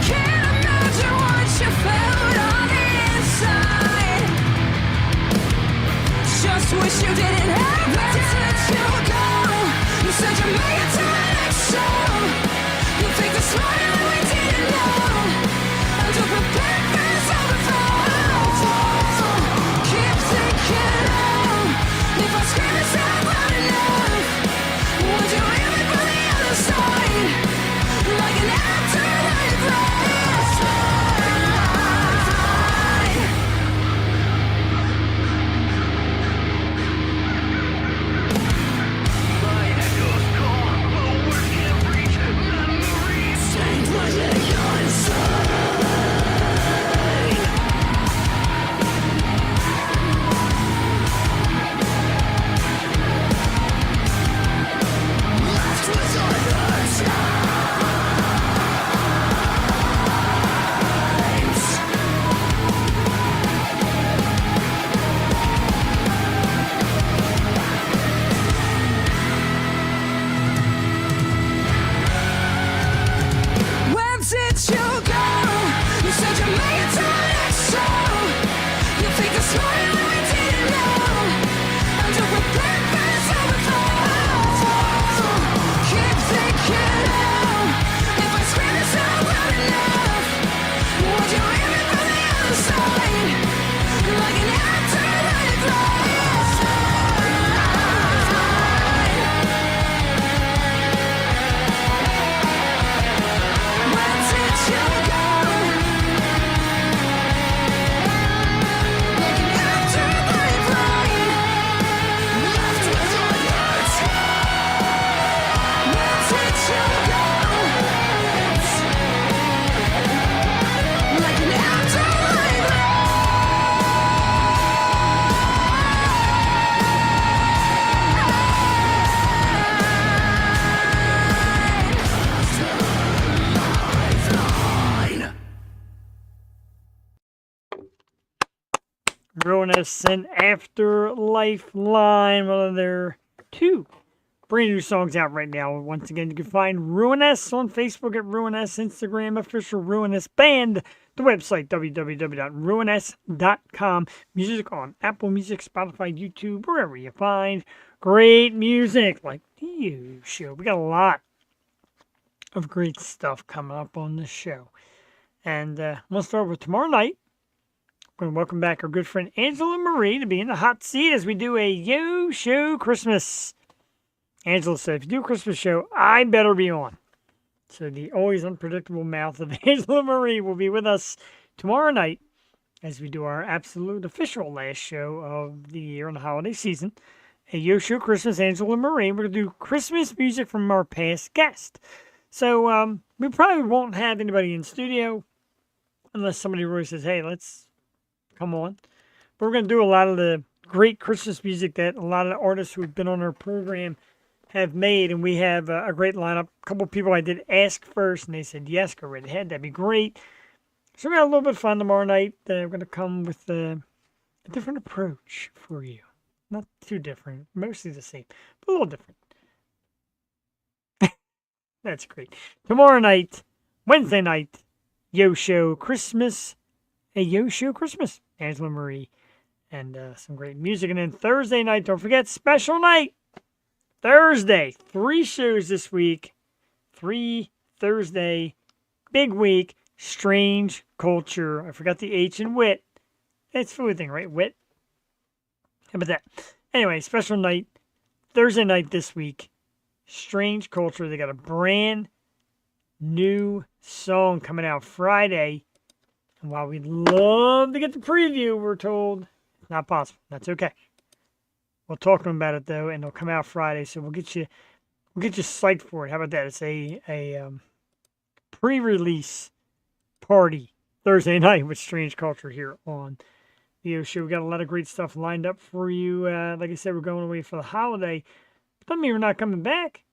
Can't imagine what you felt on the inside. Just wish you didn't have to let you go. You said you made it to the next show. You think the smarter than we didn't know. And to prepare for this overflow. Keep thinking, oh, if I scream this out loud enough, would you hear me from the other side? Like an afterlife ride. Stained blood in your inside. Left with other times. Where did you go? You said you made it to the next show. You think the smarter than we didn't know. And to prepare for this overflow. Keep thinking, oh, if I scream this out loud enough, would you hear me from the other side? Like an afterlife ride. Where did you go? Like an afterlife ride. Left with all your time. Where did you go? Like an afterlife ride. Ruiness and Afterlife Line. Well, there are two brand new songs out right now. Once again, you can find Ruiness on Facebook at Ruiness, Instagram, official Ruiness Band, the website, www.ruiness.com. Music on Apple Music, Spotify, YouTube, wherever you find great music like the show. We got a lot of great stuff coming up on this show. And we'll start with tomorrow night. We're going to welcome back our good friend Angela Marie to be in the hot seat as we do a Yo Show Christmas. Angela said, if you do a Christmas show, I better be on. So the always unpredictable mouth of Angela Marie will be with us tomorrow night as we do our absolute official last show of the year in the holiday season. A Yo Show Christmas, Angela Marie. We're going to do Christmas music from our past guest. So we probably won't have anybody in studio unless somebody really says, hey, let's come on. But we're going to do a lot of the great Christmas music that a lot of the artists who've been on our program have made. And we have a great lineup. A couple of people I did ask first, and they said, yes, go right ahead. That'd be great. So we got a little bit of fun tomorrow night. We're going to come with a different approach for you. Not too different. Mostly the same, but a little different. That's great. Tomorrow night, Wednesday night, Yo Show Christmas. A Yo Show Christmas. Angela Marie. And some great music. And then Thursday night, don't forget, special night. Thursday. 3 shows this week. 3 Thursday. Big week. Strange Culture. I forgot the H in wit. It's food thing, right? Wit. How about that? Anyway, special night. Thursday night this week. Strange Culture. They got a brand new song coming out Friday. And while we'd love to get the preview, we're told it's not possible. That's okay. We'll talk to them about it though, and it'll come out Friday. So we'll get you psyched for it. How about that? It's a pre-release party Thursday night with Strange Culture here on the Yo Show. We got a lot of great stuff lined up for you. Like I said, we're going away for the holiday. But doesn't mean we're not coming back.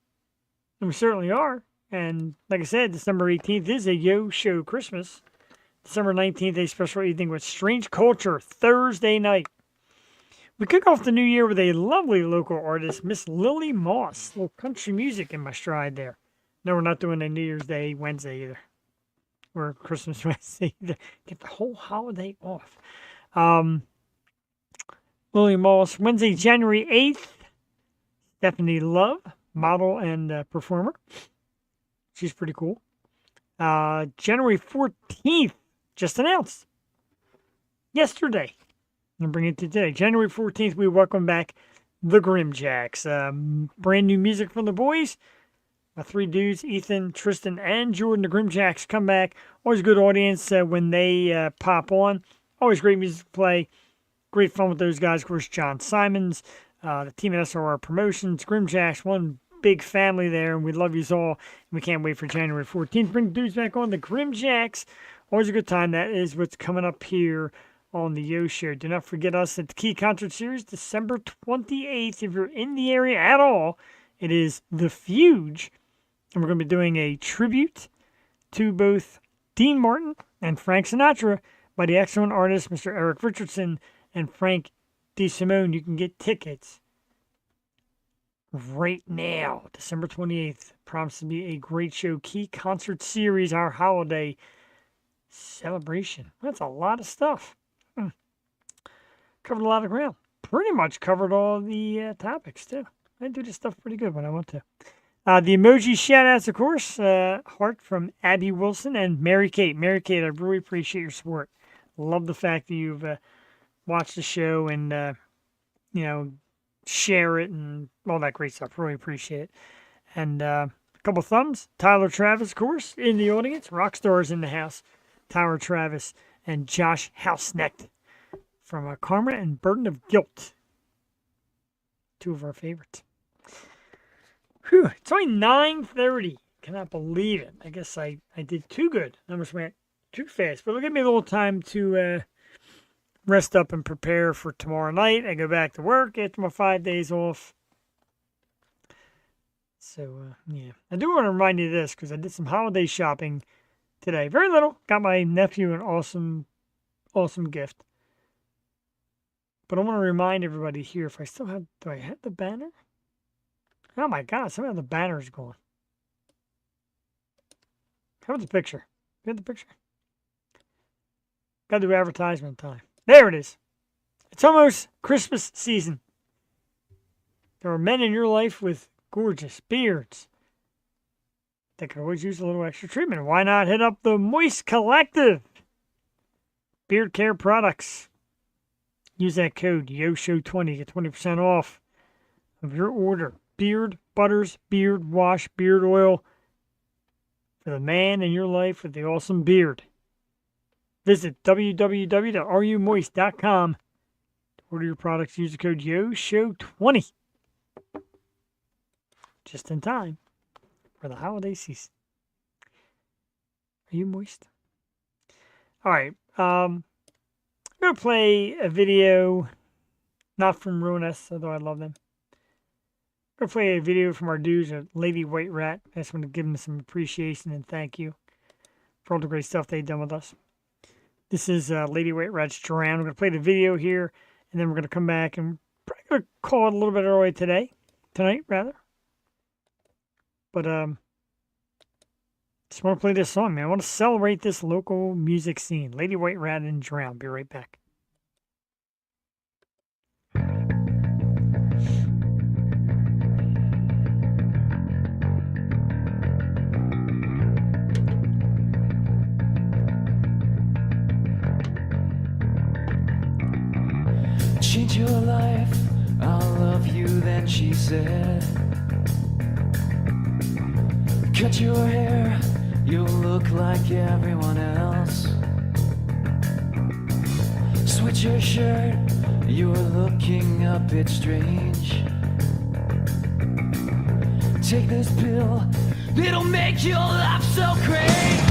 And we certainly are. And like I said, December 18th is a Yo Show Christmas. December 19th, a special evening with Strange Culture, Thursday night. We kick off the new year with a lovely local artist, Miss Lily Moss. A little country music in my stride there. No, we're not doing a New Year's Day Wednesday either. Or Christmas Wednesday either. Get the whole holiday off. Lily Moss, Wednesday, January 8th. Stephanie Love, model and performer. She's pretty cool. January 14th, just announced. Yesterday. I'm bringing it to today. January 14th, we welcome back the Grimjacks. Brand new music from the boys. My three dudes, Ethan, Tristan, and Jordan, the Grimjacks, come back. Always a good audience when they pop on. Always great music to play. Great fun with those guys. Of course, John Simons, the team at SRR Promotions, Grimjacks, one big family there, and we love you all. We can't wait for January 14th. Bring the dudes back on, the Grimjacks. Always a good time. That is what's coming up here on the Yo Show. Do not forget us at the Key Concert Series, December 28th. If you're in the area at all, it is The Fuge. And we're going to be doing a tribute to both Dean Martin and Frank Sinatra by the excellent artist, Mr. Eric Richardson and Frank DeSimone. You can get tickets right now, December 28th. Promises to be a great show. Key Concert Series, our holiday celebration. That's a lot of stuff. Covered a lot of ground. Pretty much covered all the topics, too. I do this stuff pretty good when I want to. The emoji shout-outs, of course. Heart from Abby Wilson and Mary Kate. Mary Kate, I really appreciate your support. Love the fact that you've watched the show and, share it and all that great stuff. Really appreciate it. And a couple thumbs. Tyler Travis, of course, in the audience. Rockstars in the house. Tyler Travis and Josh Housenecht from Karma and Burden of Guilt. Two of our favorites. Whew, it's only 9:30. Cannot believe it. I guess I did too good. Numbers went too fast. But it'll give me a little time to rest up and prepare for tomorrow night. I go back to work after my 5 days off. So, yeah. I do want to remind you of this because I did some holiday shopping today. Very little. Got my nephew an awesome gift. But I want to remind everybody here, if I still have, do I have the banner? Oh my God, somehow the banner's gone. How about the picture? You have the picture? Got to do advertisement time. There it is. It's almost Christmas season. There are men in your life with gorgeous beards that could always use a little extra treatment. Why not hit up the Moist Collective? Beard care products. Use that code YOSHOW20. Get 20% off of your order. Beard butters, beard wash, beard oil for the man in your life with the awesome beard. Visit www.rumoist.com to order your products. Use the code YOSHOW20. Just in time for the holiday season. Are you moist? All right. I'm going to play a video, not from Ruiness, although I love them. I'm going to play a video from our dudes at Lady White Rat. I just want to give them some appreciation and thank you for all the great stuff they've done with us. This is Lady White Rat's Drown. We're going to play the video here, and then we're going to come back and probably going to call it a little bit early tonight, rather. But just want to play this song, man. I want to celebrate this local music scene. Lady White Rat and Drown. Be right back. Change your life, I'll love you, then she said. Cut your hair, you'll look like everyone else. Switch your shirt, you're looking a bit strange. Take this pill, it'll make your life so great.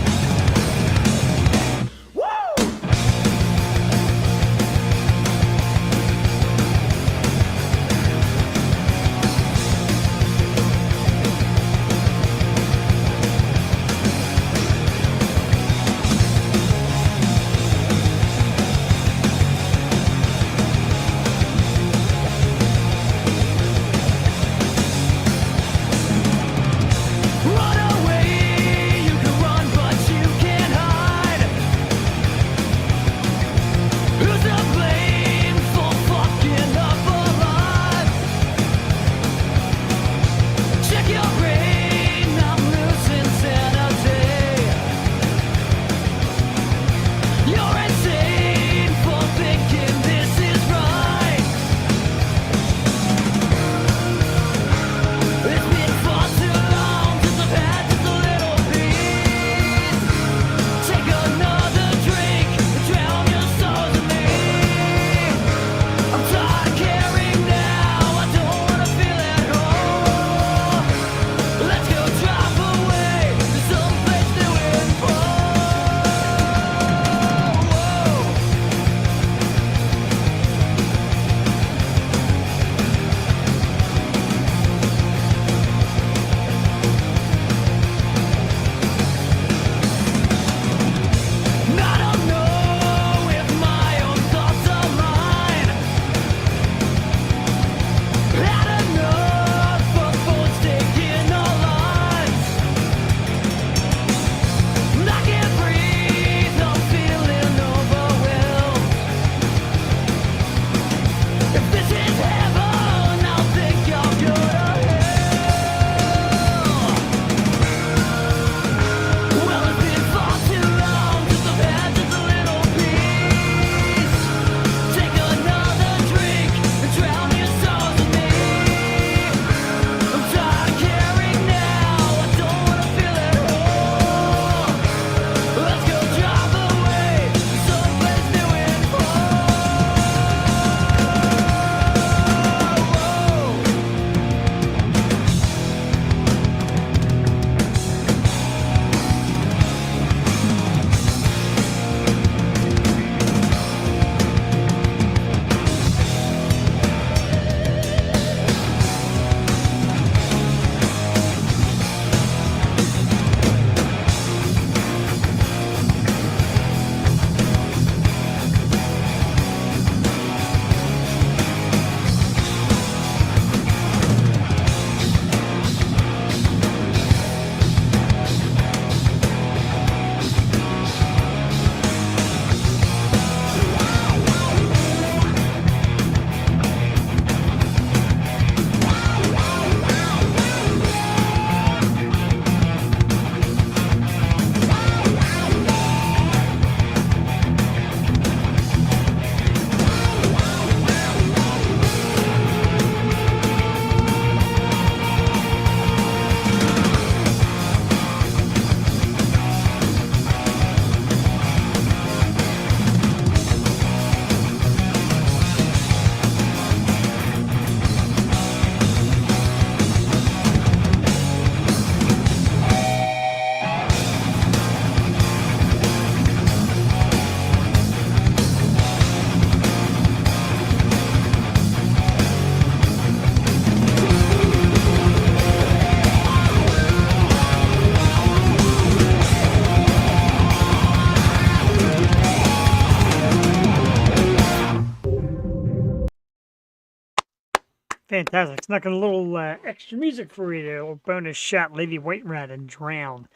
Fantastic. Snuck in a little extra music for you there. A little bonus shot, Lady White Rat and Drown.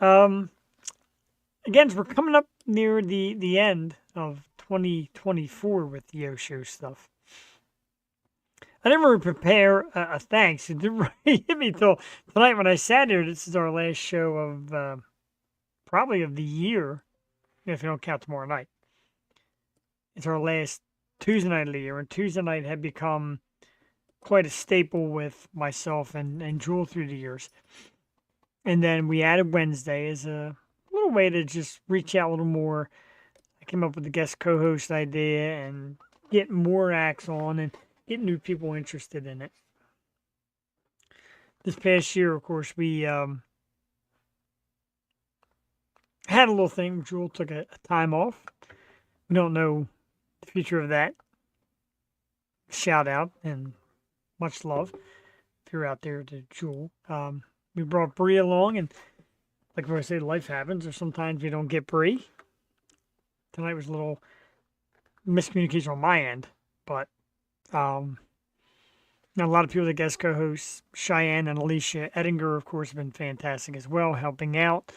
Again, we're coming up near the end of 2024 with the Osho stuff. I didn't really prepare a thanks. It didn't really hit me till tonight when I sat here. This is our last show of probably of the year, if you don't count tomorrow night. It's our last Tuesday night of the year, and Tuesday night had become quite a staple with myself and Jewel through the years. And then we added Wednesday as a little way to just reach out a little more. I came up with the guest co-host idea and get more acts on and get new people interested in it. This past year, of course, we had a little thing. Jewel took a time off. We don't know the future of that. Shout out and much love if you're out there to Jewel. We brought Bree along, and like I say, life happens, or sometimes we don't get Bree. Tonight was a little miscommunication on my end, but a lot of people, the guest co-hosts, Cheyenne and Alicia Ettinger, of course, have been fantastic as well, helping out.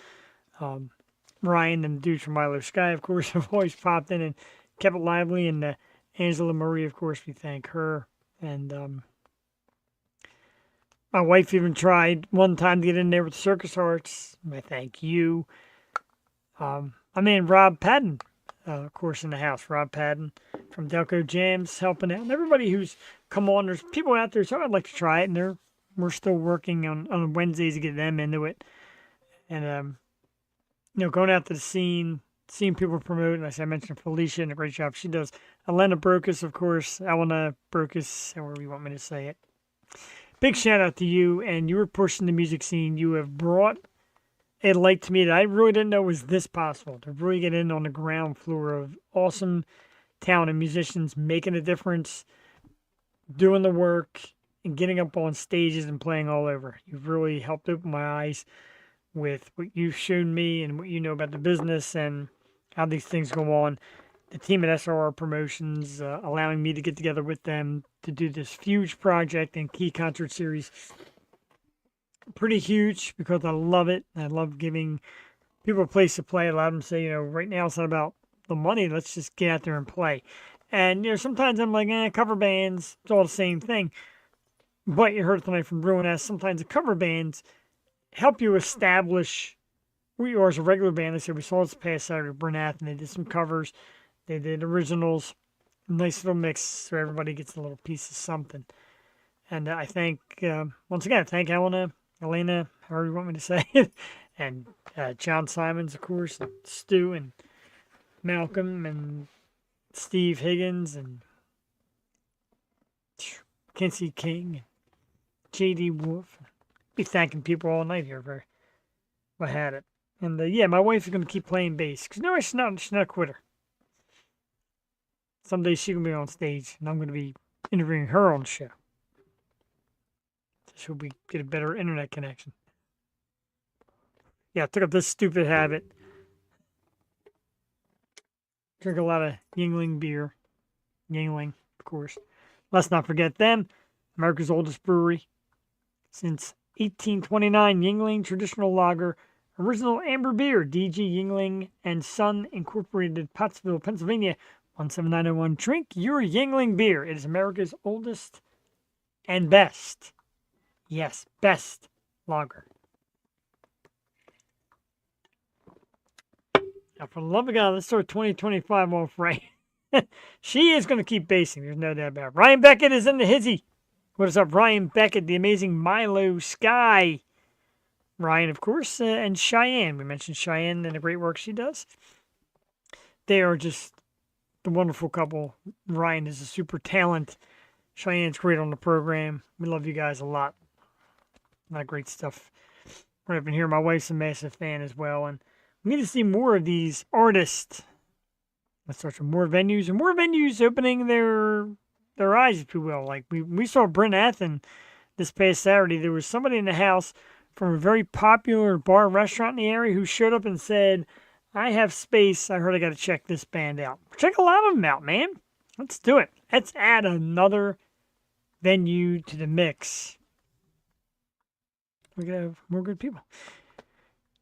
Ryan and the dudes from Milo Sky, of course, have always popped in and kept it lively. And Angela Marie, of course, we thank her. And my wife even tried one time to get in there with Circus Arts. I thank you. I mean, Rob Padden, of course, in the house. Rob Padden from Delco Jams helping out. And everybody who's come on, there's people out there, so I'd like to try it. And we're still working on Wednesdays to get them into it. And, going out to the scene, seeing people promote. And as I mentioned, Felicia, and a great job she does. Elena Brokus, of course. Elena Brokus, however you want me to say it. Big shout out to you, and you were pushing the music scene. You have brought a light to me that I really didn't know was this possible, to really get in on the ground floor of awesome talented musicians making a difference, doing the work, and getting up on stages and playing all over. You've really helped open my eyes with what you've shown me and what you know about the business and how these things go on. The team at SRR Promotions, allowing me to get together with them to do this huge project and key concert series. Pretty huge because I love it. I love giving people a place to play. A lot of them say, right now it's not about the money. Let's just get out there and play. And, sometimes I'm like, cover bands, it's all the same thing. But you heard tonight from Ruiness, sometimes the cover bands help you establish who you are as a regular band. Like I said, we saw this past Saturday with Bernath, and they did some covers. They did originals, nice little mix, so everybody gets a little piece of something. And I thank, once again, Elena, however you want me to say it, and John Simons, of course, and Stu, and Malcolm, and Steve Higgins, and Kinsey King, and J.D. Wolf. Be thanking people all night here for I had it. And my wife is going to keep playing bass, because she's not a quitter. Someday she's going to be on stage, and I'm going to be interviewing her on the show. So we get a better internet connection. Yeah, I took up this stupid habit. Drink a lot of Yingling beer. Yingling, of course. Let's not forget them. America's oldest brewery. Since 1829, Yingling Traditional Lager. Original amber beer. DG Yingling and Son Incorporated, Pottsville, Pennsylvania. 17901. Drink your Yingling beer. It is America's oldest and best. Yes, best lager. Now, for the love of God, let's start 2025 off right. She is going to keep basing. There's no doubt about it. Ryan Beckett is in the hizzy. What is up, Ryan Beckett, the amazing Milo Sky. Ryan, of course, and Cheyenne. We mentioned Cheyenne and the great work she does. They are just the wonderful couple. Ryan is a super talent. Cheyenne's great on the program. We love you guys a lot. A lot of great stuff. Right up in here. My wife's a massive fan as well. And we need to see more of these artists. Let's start with more venues. And more venues opening their eyes, if you will. Like we saw Brent Athen this past Saturday. There was somebody in the house from a very popular bar restaurant in the area who showed up and said, I have space. I heard I got to check this band out. Check a lot of them out, man. Let's do it. Let's add another venue to the mix. We gotta have more good people.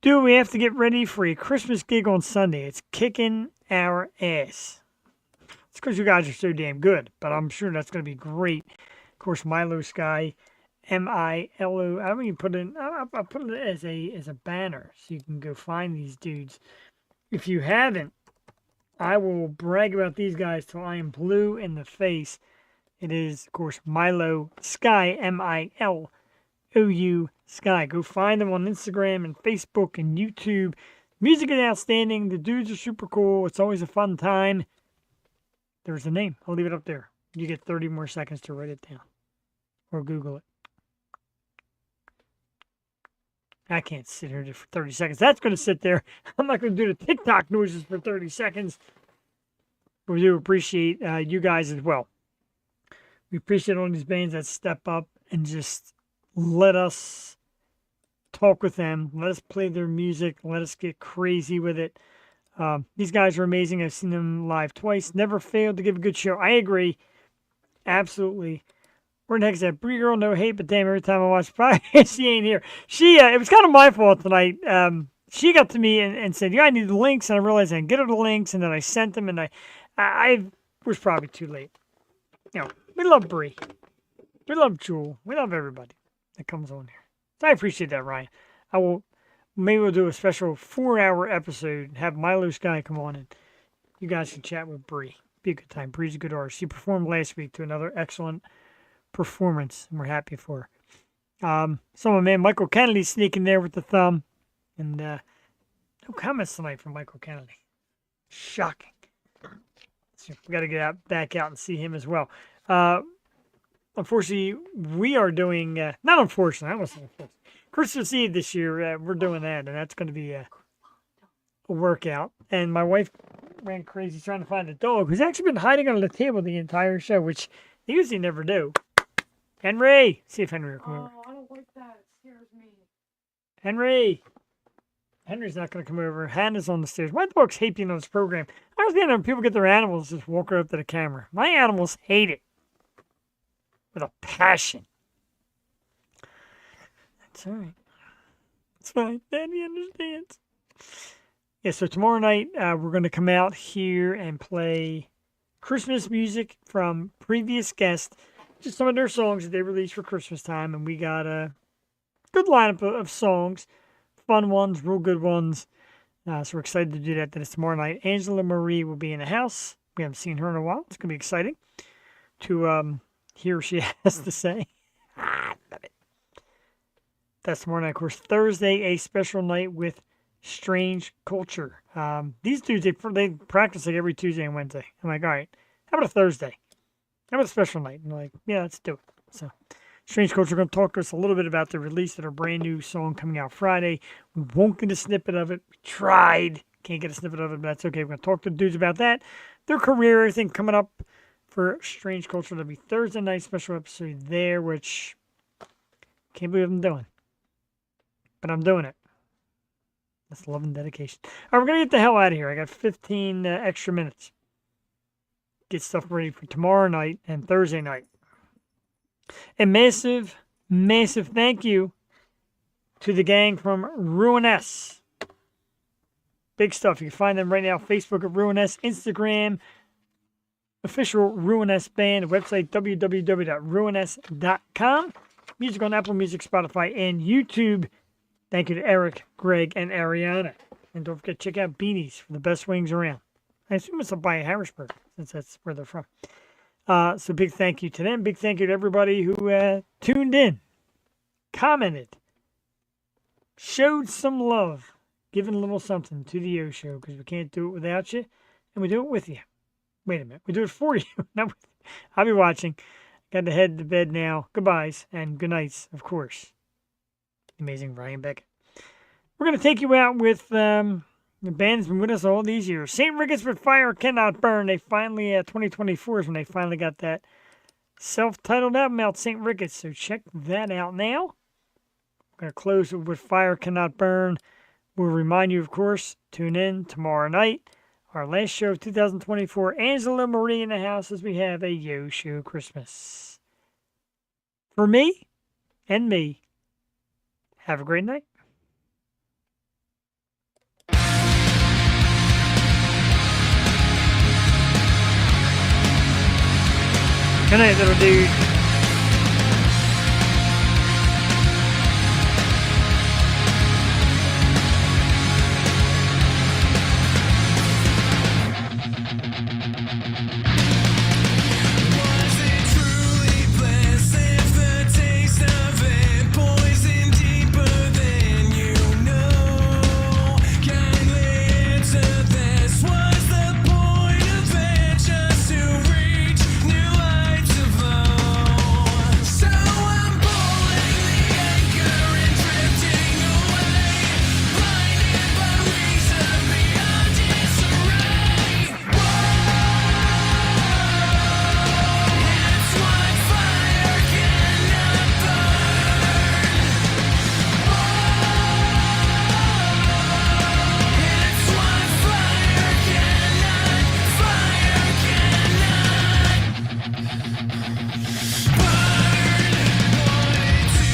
Do we have to get ready for a Christmas gig on Sunday? It's kicking our ass. It's because you guys are so damn good, but I'm sure that's going to be great. Of course, Milo Sky, Milo. I mean, put it. I put it as a banner, so you can go find these dudes. If you haven't, I will brag about these guys till I am blue in the face. It is, of course, Milo Sky, Milou Sky. Go find them on Instagram and Facebook and YouTube. Music is outstanding. The dudes are super cool. It's always a fun time. There's the name. I'll leave it up there. You get 30 more seconds to write it down or Google it. I can't sit here for 30 seconds. That's going to sit there. I'm not going to do the TikTok noises for 30 seconds. We do appreciate you guys as well. We appreciate all these bands that step up and just let us talk with them. Let us play their music. Let us get crazy with it. These guys are amazing. I've seen them live twice. Never failed to give a good show. I agree. Absolutely. Where the heck is that Brie girl? No hate, but damn, every time I watch she ain't here. It was kind of my fault tonight. She got to me and said, yeah, I need the links. And I realized I didn't get her the links. And then I sent them, and I was probably too late. You know, we love Brie. We love Jewel. We love everybody that comes on here. So I appreciate that, Ryan. Maybe we'll do a special 4-hour episode and have Milo Sky come on, and you guys can chat with Brie. Be a good time. Brie's a good artist. She performed last week to another excellent performance, and we're happy for her. My man Michael Kennedy sneaking there with the thumb, and no comments tonight from Michael Kennedy. Shocking. So we got to get back out and see him as well. Unfortunately, we are doing not unfortunately. I wasn't unfortunate. Christmas Eve this year, we're doing that, and that's going to be a workout. And my wife ran crazy trying to find a dog who's actually been hiding under the table the entire show, which they usually never do. Henry! See if Henry will come over. I don't like that. It scares me. Henry! Henry's not going to come over. Hannah's on the stairs. My dogs hate being on this program. I understand when people get their animals, just walk right up to the camera. My animals hate it. With a passion. That's all right. It's fine. Daddy understands. Yeah, so tomorrow night, we're going to come out here and play Christmas music from previous guests. Just some of their songs that they released for Christmas time. And we got a good lineup of songs. Fun ones, real good ones. So we're excited to do that. That is tomorrow night. Angela Marie will be in the house. We haven't seen her in a while. It's going to be exciting to hear what she has to say. I love it. That's tomorrow night. Of course, Thursday, a special night with Strange Culture. These dudes, they practice like every Tuesday and Wednesday. I'm like, all right, how about a Thursday? How about a special night? And they're like, yeah, let's do it. So Strange Culture are going to talk to us a little bit about the release of their brand new song coming out Friday. We won't get a snippet of it. We tried. Can't get a snippet of it, but that's okay. We're going to talk to the dudes about that. Their career, everything coming up for Strange Culture. There'll be Thursday night special episode there, which can't believe I'm doing. But I'm doing it. That's love and dedication. All right, we're going to get the hell out of here. I got 15 extra minutes. Get stuff ready for tomorrow night and Thursday night. A massive, massive thank you to the gang from Ruiness. Big stuff. You can find them right now. Facebook at Ruiness, Instagram, official Ruiness band, website www.ruiness.com. Music on Apple Music, Spotify, and YouTube. Thank you to Eric, Greg, and Ariana. And don't forget to check out Beanies for the best wings around. I assume it's up by Harrisburg, since that's where they're from. So big thank you to them. Big thank you to everybody who tuned in, commented, showed some love, giving a little something to the O Show, because we can't do it without you, and we do it with you. Wait a minute. We do it for you. Not with you. I'll be watching. Got to head to bed now. Goodbyes and good nights, of course. The amazing Ryan Beckett. We're going to take you out with the band that's been with us all these years. St. Ricketts with Fire Cannot Burn. They finally, 2024 is when they finally got that self-titled album out, St. Ricketts. So check that out now. We're going to close with Fire Cannot Burn. We'll remind you, of course, tune in tomorrow night. Our last show of 2024. Angela Marie in the house as we have a Yo Show Christmas. for me and me. Have a great night. Good night, little dude. Was it truly bliss if the taste of it poisoned deeper than you know? Kindly answer this. Was the point of it just to reach new heights of low? So I'm pulling the anchor and drifting away, blinded by reason beyond disarray. It's what fire cannot burn. It's what fire cannot burn. To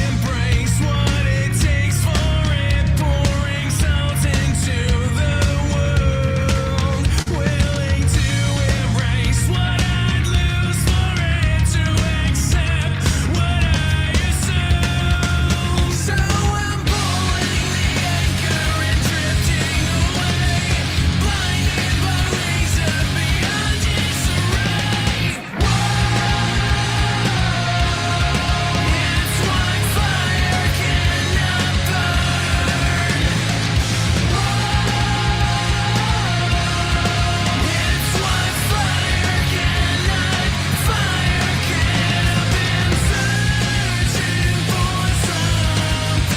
embrace what it takes for it, pouring salt into the world. Willing to erase what I'd lose for it, to accept what I assume. So I'm pulling the anchor and drifting away, blinded by reason beyond disarray. It's what fire cannot burn. It's what fire cannot. Been searching for something,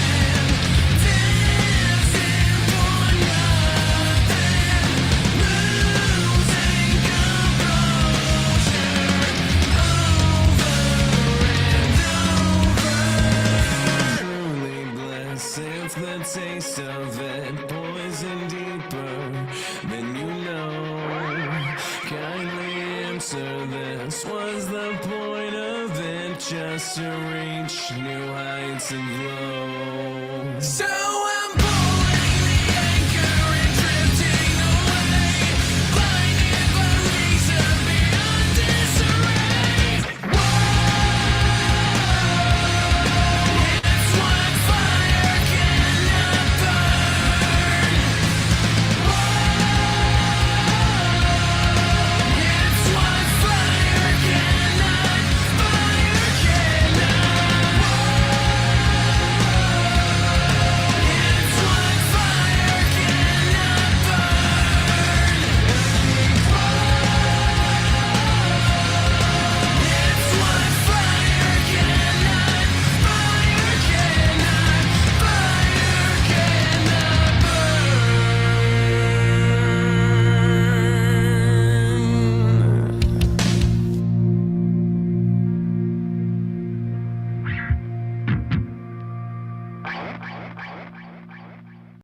dancing for nothing, losing composure over and over. Truly bliss if the taste of it poison deeper than you know. Kindly answer this. Was the point of it just to reach new heights of low? So